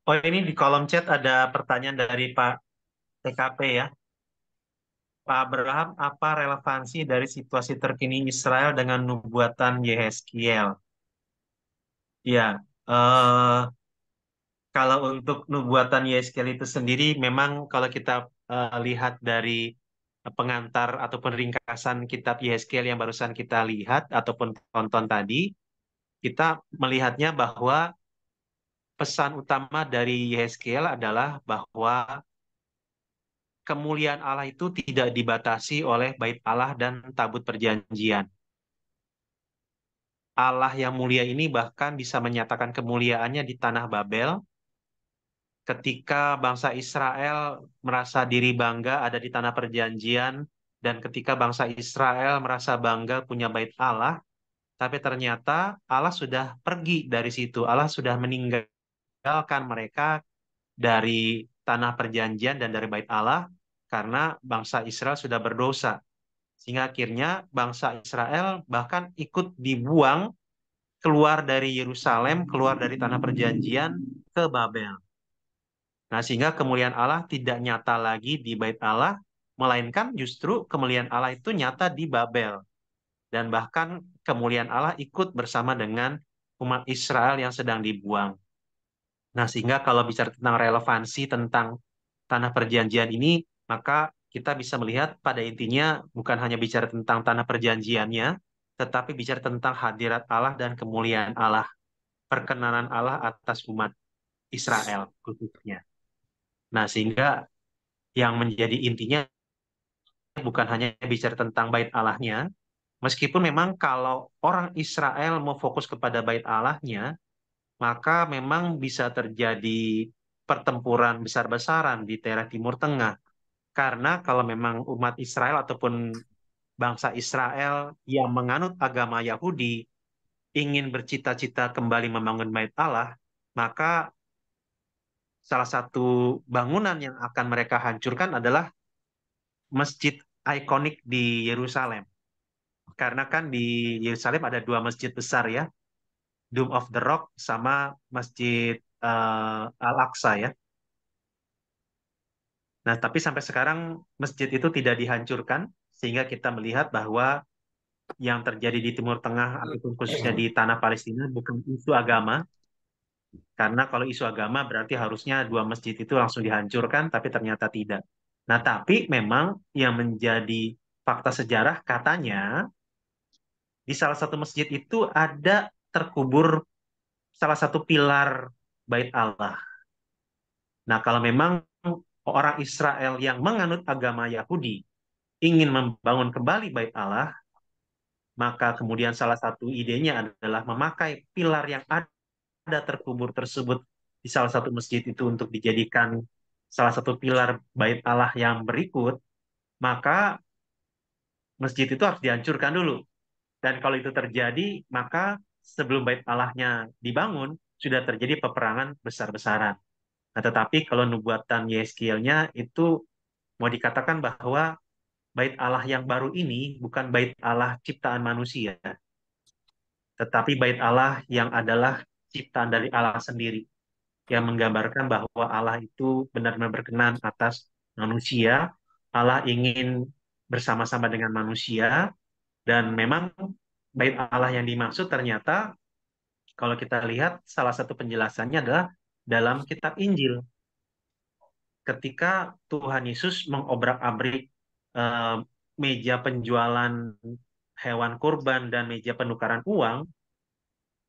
Oh, ini di kolom chat ada pertanyaan dari Pak TKP ya. Pak Abraham, apa relevansi dari situasi terkini Israel dengan nubuatan Yehezkiel? Ya, kalau untuk nubuatan Yehezkiel itu sendiri, memang kalau kita lihat dari pengantar ataupun ringkasan kitab Yehezkiel yang barusan kita lihat ataupun tonton tadi, kita melihatnya bahwa pesan utama dari Yehezkiel adalah bahwa kemuliaan Allah itu tidak dibatasi oleh bait Allah dan tabut perjanjian. Allah yang mulia ini bahkan bisa menyatakan kemuliaannya di tanah Babel ketika bangsa Israel merasa diri bangga ada di tanah perjanjian dan ketika bangsa Israel merasa bangga punya bait Allah, tapi ternyata Allah sudah pergi dari situ. Allah sudah meninggalkan mereka dari tanah perjanjian dan dari bait Allah karena bangsa Israel sudah berdosa. Sehingga akhirnya bangsa Israel bahkan ikut dibuang keluar dari Yerusalem, keluar dari tanah perjanjian ke Babel. Nah, sehingga kemuliaan Allah tidak nyata lagi di bait Allah, melainkan justru kemuliaan Allah itu nyata di Babel. Dan bahkan kemuliaan Allah ikut bersama dengan umat Israel yang sedang dibuang. Nah, sehingga kalau bicara tentang relevansi tentang tanah perjanjian ini, maka kita bisa melihat pada intinya bukan hanya bicara tentang tanah perjanjiannya, tetapi bicara tentang hadirat Allah dan kemuliaan Allah, perkenanan Allah atas umat Israel khususnya. Nah, sehingga yang menjadi intinya bukan hanya bicara tentang bait Allahnya, meskipun memang kalau orang Israel mau fokus kepada bait Allahnya, maka memang bisa terjadi pertempuran besar-besaran di daerah Timur Tengah. Karena kalau memang umat Israel ataupun bangsa Israel yang menganut agama Yahudi ingin bercita-cita kembali membangun bait Allah, maka salah satu bangunan yang akan mereka hancurkan adalah masjid ikonik di Yerusalem. Karena kan di Yerusalem ada dua masjid besar ya, Dome of the Rock sama Masjid Al-Aqsa ya. Nah, tapi sampai sekarang masjid itu tidak dihancurkan, sehingga kita melihat bahwa yang terjadi di Timur Tengah ataupun khususnya di tanah Palestina bukan isu agama, karena kalau isu agama berarti harusnya dua masjid itu langsung dihancurkan, tapi ternyata tidak. Nah, tapi memang yang menjadi fakta sejarah katanya di salah satu masjid itu ada terkubur salah satu pilar bait Allah. Nah, kalau memang orang Israel yang menganut agama Yahudi ingin membangun kembali bait Allah, maka kemudian salah satu idenya adalah memakai pilar yang ada terkubur tersebut di salah satu masjid itu untuk dijadikan salah satu pilar bait Allah yang berikut, maka masjid itu harus dihancurkan dulu. Dan kalau itu terjadi, maka sebelum bait Allahnya dibangun, sudah terjadi peperangan besar-besaran. Nah, tetapi kalau nubuatan Yeskielnya itu mau dikatakan bahwa bait Allah yang baru ini bukan bait Allah ciptaan manusia, tetapi bait Allah yang adalah ciptaan dari Allah sendiri, yang menggambarkan bahwa Allah itu benar-benar berkenan atas manusia. Allah ingin bersama-sama dengan manusia, dan memang bait Allah yang dimaksud ternyata kalau kita lihat salah satu penjelasannya adalah dalam kitab Injil. Ketika Tuhan Yesus mengobrak-abrik eh, meja penjualan hewan kurban dan meja penukaran uang,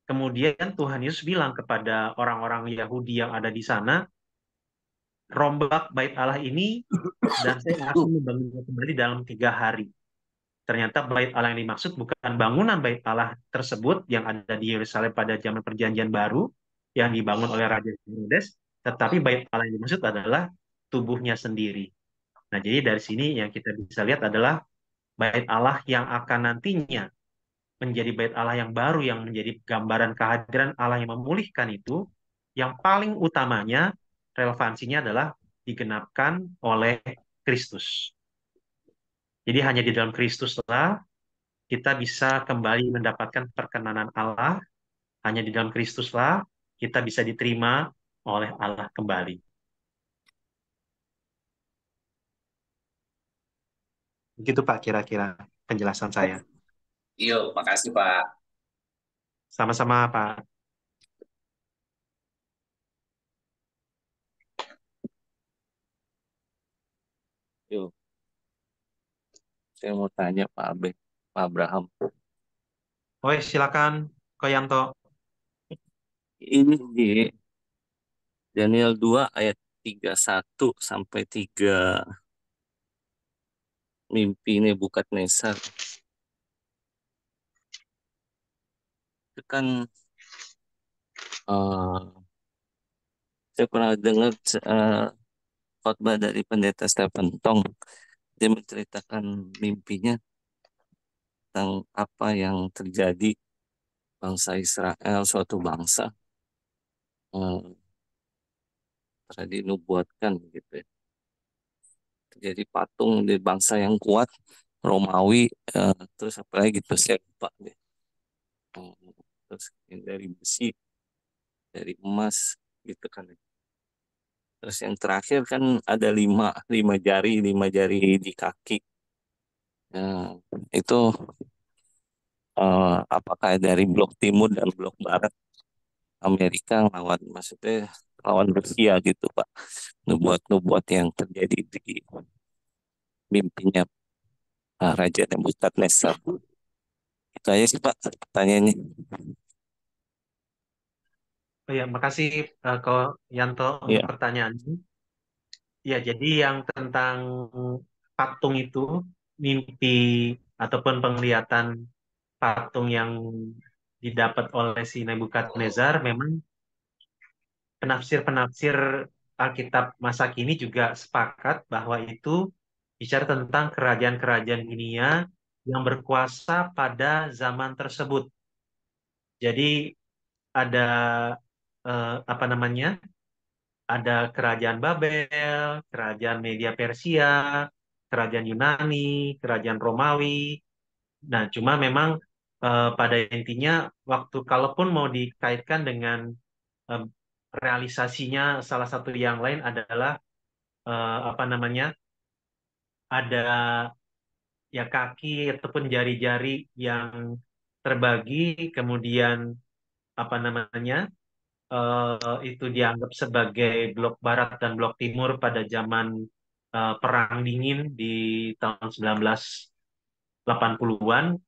kemudian Tuhan Yesus bilang kepada orang-orang Yahudi yang ada di sana, rombak bait Allah ini dan saya akan membangunnya kembali dalam 3 hari. Ternyata bait Allah yang dimaksud bukan bangunan bait Allah tersebut yang ada di Yerusalem pada zaman perjanjian baru yang dibangun oleh Raja Herodes, tetapi bait Allah yang dimaksud adalah tubuhnya sendiri. Nah, jadi dari sini yang kita bisa lihat adalah bait Allah yang akan nantinya menjadi bait Allah yang baru, yang menjadi gambaran kehadiran Allah yang memulihkan itu, yang paling utamanya relevansinya adalah digenapkan oleh Kristus. Jadi hanya di dalam Kristuslah kita bisa kembali mendapatkan perkenanan Allah, hanya di dalam Kristuslah kita bisa diterima oleh Allah kembali. Begitu Pak kira-kira penjelasan saya. Yuk, makasih Pak. Sama-sama Pak. Yuk. Saya mau tanya Pak Abe, Pak Abraham. Oh, silakan, Ko Yanto. Ini di Daniel 2 ayat 31 sampai 3 mimpi Nebukadnezar. Itu kan eh, saya pernah dengar khotbah dari pendeta Stephen Tong. Dia menceritakan mimpinya tentang apa yang terjadi bangsa Israel, suatu bangsa eh, telah dinubuatkan gitu ya. Terjadi patung di bangsa yang kuat, Romawi, terus apa lagi gitu saya lupa deh. Terus yang dari besi, dari emas gitu kan. Terus yang terakhir kan ada lima jari di kaki. Nah, itu apakah dari blok timur dan blok barat Amerika lawan, maksudnya lawan Rusia gitu Pak. Nubuat-nubuat yang terjadi di mimpinya Raja Nebukadnezar. Itu aja sih Pak pertanyaannya. Oh ya, makasih Ko Yanto untuk Iya. pertanyaannya. Ya, jadi yang tentang patung itu, mimpi ataupun penglihatan patung yang didapat oleh si Nebukadnezar, memang penafsir-penafsir Alkitab masa kini juga sepakat bahwa itu bicara tentang kerajaan-kerajaan dunia yang berkuasa pada zaman tersebut. Jadi ada apa namanya? Ada kerajaan Babel, kerajaan Media Persia, kerajaan Yunani, kerajaan Romawi. Nah, cuma memang pada intinya waktu kalaupun mau dikaitkan dengan eh, realisasinya salah satu yang lain adalah apa namanya? Ada ya kaki ataupun jari-jari yang terbagi, kemudian apa namanya? Itu dianggap sebagai blok barat dan blok timur pada zaman Perang Dingin di tahun 1980-an.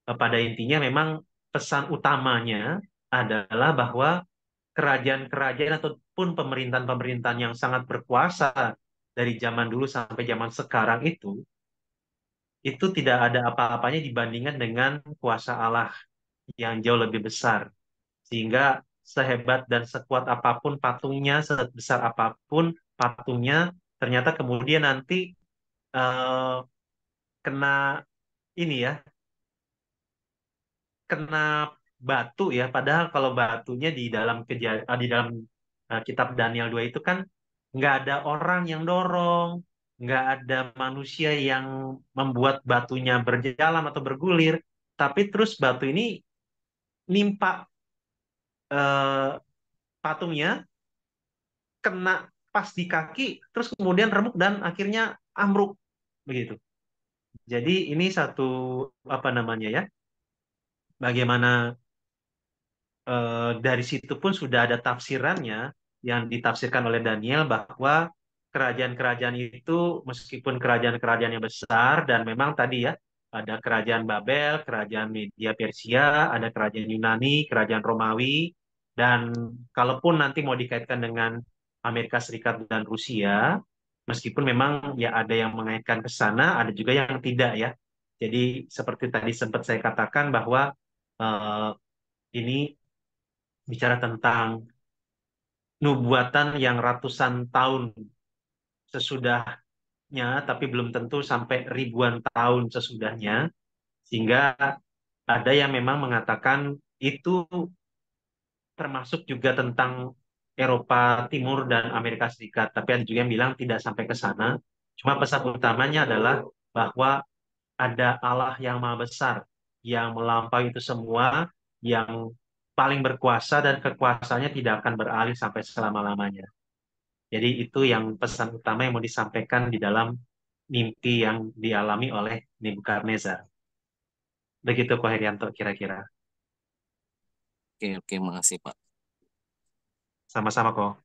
Pada intinya memang pesan utamanya adalah bahwa kerajaan-kerajaan ataupun pemerintahan-pemerintahan yang sangat berkuasa dari zaman dulu sampai zaman sekarang itu tidak ada apa-apanya dibandingkan dengan kuasa Allah yang jauh lebih besar. Sehingga sehebat dan sekuat apapun patungnya, sebesar apapun patungnya, ternyata kemudian nanti eh, kena ini ya, kena batu ya. Padahal kalau batunya di dalam di dalam kitab Daniel 2 itu kan nggak ada orang yang dorong, nggak ada manusia yang membuat batunya berjalan atau bergulir, tapi terus batu ini nimpa patungnya, kena pas di kaki, terus kemudian remuk dan akhirnya ambruk begitu. Jadi ini satu apa namanya ya? Bagaimana dari situ pun sudah ada tafsirannya yang ditafsirkan oleh Daniel bahwa kerajaan-kerajaan itu meskipun kerajaan-kerajaan yang besar dan memang tadi ya ada kerajaan Babel, kerajaan Media Persia, ada kerajaan Yunani, kerajaan Romawi, dan kalaupun nanti mau dikaitkan dengan Amerika Serikat dan Rusia, meskipun memang ya ada yang mengaitkan ke sana, ada juga yang tidak ya. Jadi seperti tadi sempat saya katakan bahwa eh, ini bicara tentang nubuatan yang ratusan tahun sesudahnya, tapi belum tentu sampai ribuan tahun sesudahnya, sehingga ada yang memang mengatakan itu termasuk juga tentang Eropa Timur dan Amerika Serikat, tapi ada juga yang bilang tidak sampai ke sana. Cuma pesan utamanya adalah bahwa ada Allah yang Maha Besar, yang melampaui itu semua, yang paling berkuasa dan kekuasaannya tidak akan beralih sampai selama-lamanya. Jadi itu yang pesan utama yang mau disampaikan di dalam mimpi yang dialami oleh Nebukadnezar. Begitu Ko Herianto kira-kira. Oke, oke, makasih Pak. Sama-sama Ko.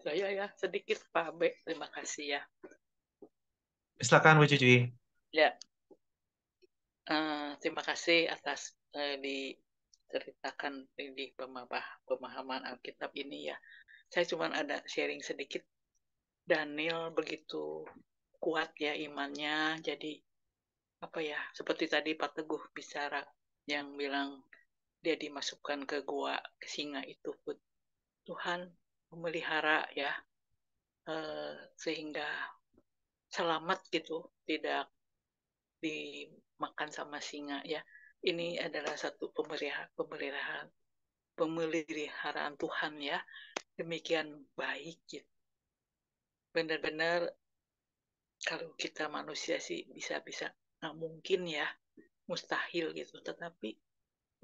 Saya ya sedikit Pak B. Terima kasih ya. Silakan Bu Cici. Ya, terima kasih atas diceritakan di pemahaman Alkitab ini ya. Saya cuma ada sharing sedikit. Daniel begitu kuat ya imannya. Jadi apa ya? Seperti tadi Pak Teguh bicara yang bilang dia dimasukkan ke gua singa itu pun Tuhan memelihara ya sehingga selamat gitu, tidak dimakan sama singa ya. Ini adalah satu pemeliharaan Tuhan ya. Demikian baik gitu. Benar-benar kalau kita manusia sih bisa-bisa nggak mungkin ya, mustahil gitu. Tetapi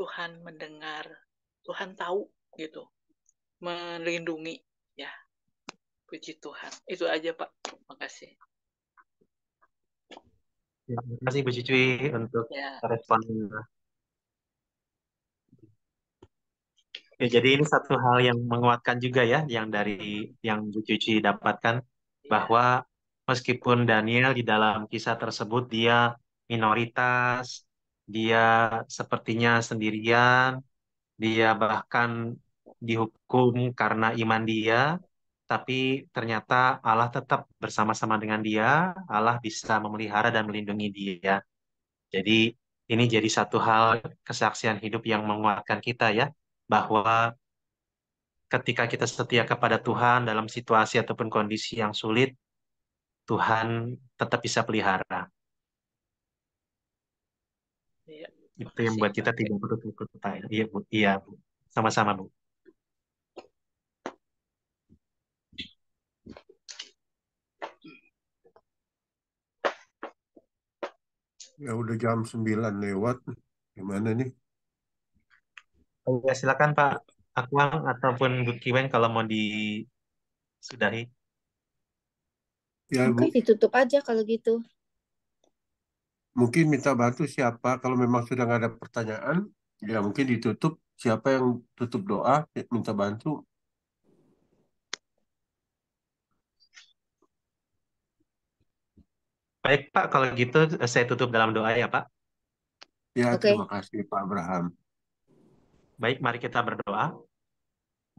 Tuhan mendengar, Tuhan tahu gitu, melindungi ya. Puji Tuhan. Itu aja Pak. Makasih. Ya, terima kasih Bu Cici untuk Ya. responnya. Ya, jadi ini satu hal yang menguatkan juga ya, yang dari yang Bu Cici dapatkan, bahwa meskipun Daniel di dalam kisah tersebut dia minoritas, dia sepertinya sendirian, dia bahkan dihukum karena iman dia, tapi ternyata Allah tetap bersama-sama dengan dia, Allah bisa memelihara dan melindungi dia. Jadi ini jadi satu hal kesaksian hidup yang menguatkan kita ya, bahwa ketika kita setia kepada Tuhan dalam situasi ataupun kondisi yang sulit, Tuhan tetap bisa pelihara. Iya. Itu yang buat kita tidak perlu takut. Iya, Bu. Iya, Bu. Sama-sama, Bu. Ya udah jam 9 lewat. Gimana nih? Ya, silakan Pak Akwang ataupun Bu Kiwen kalau mau disudahi. Ya Bu, Oke, ditutup aja kalau gitu. mungkin minta bantu siapa kalau memang sudah nggak ada pertanyaan, ya mungkin ditutup. Siapa yang tutup doa, minta bantu. Baik Pak, kalau gitu saya tutup dalam doa ya Pak. Ya, Oke. terima kasih Pak Abraham. Baik, mari kita berdoa.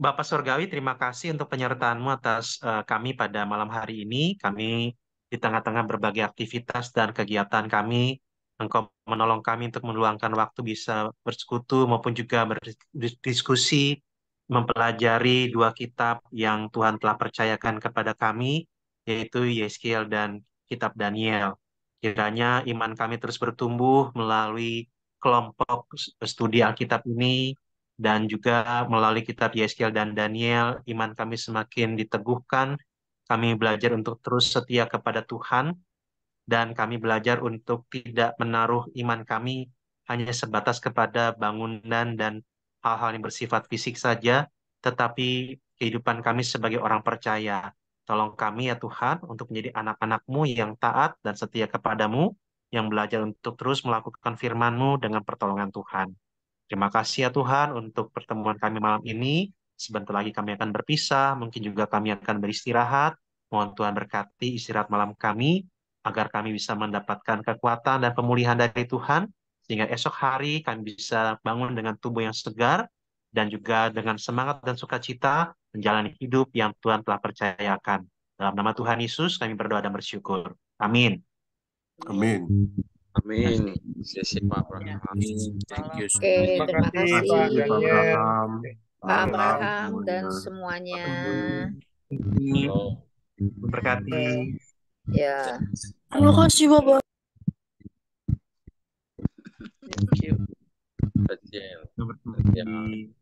Bapak Surgawi, terima kasih untuk penyertaan-Mu atas kami pada malam hari ini. Kami di tengah-tengah berbagai aktivitas dan kegiatan kami, Engkau menolong kami untuk meluangkan waktu bisa bersekutu maupun juga berdiskusi, mempelajari dua kitab yang Tuhan telah percayakan kepada kami, yaitu Yeskiel dan kitab Daniel. Kiranya iman kami terus bertumbuh melalui kelompok studi Alkitab ini, dan juga melalui kitab Yeskiel dan Daniel, iman kami semakin diteguhkan. Kami belajar untuk terus setia kepada Tuhan, dan kami belajar untuk tidak menaruh iman kami hanya sebatas kepada bangunan dan hal-hal yang bersifat fisik saja, tetapi kehidupan kami sebagai orang percaya. Tolong kami ya Tuhan untuk menjadi anak-anak-Mu yang taat dan setia kepadamu, yang belajar untuk terus melakukan firman-Mu dengan pertolongan Tuhan. Terima kasih ya Tuhan untuk pertemuan kami malam ini. Sebentar lagi kami akan berpisah, mungkin juga kami akan beristirahat. Mohon Tuhan berkati istirahat malam kami, agar kami bisa mendapatkan kekuatan dan pemulihan dari Tuhan, sehingga esok hari kami bisa bangun dengan tubuh yang segar, dan juga dengan semangat dan sukacita menjalani hidup yang Tuhan telah percayakan. Dalam nama Tuhan Yesus kami berdoa dan bersyukur. Amin. Amin. Amin. Terima Pak Abraham. Thank you. Oke, terima Terima kasih kasih Pak Pak Daniel. Abraham. Pak Malam Abraham dan semuanya. semuanya. Berkati. Oke, ya. Terima kasih Bapak. Thank you. Kecil. Berkati.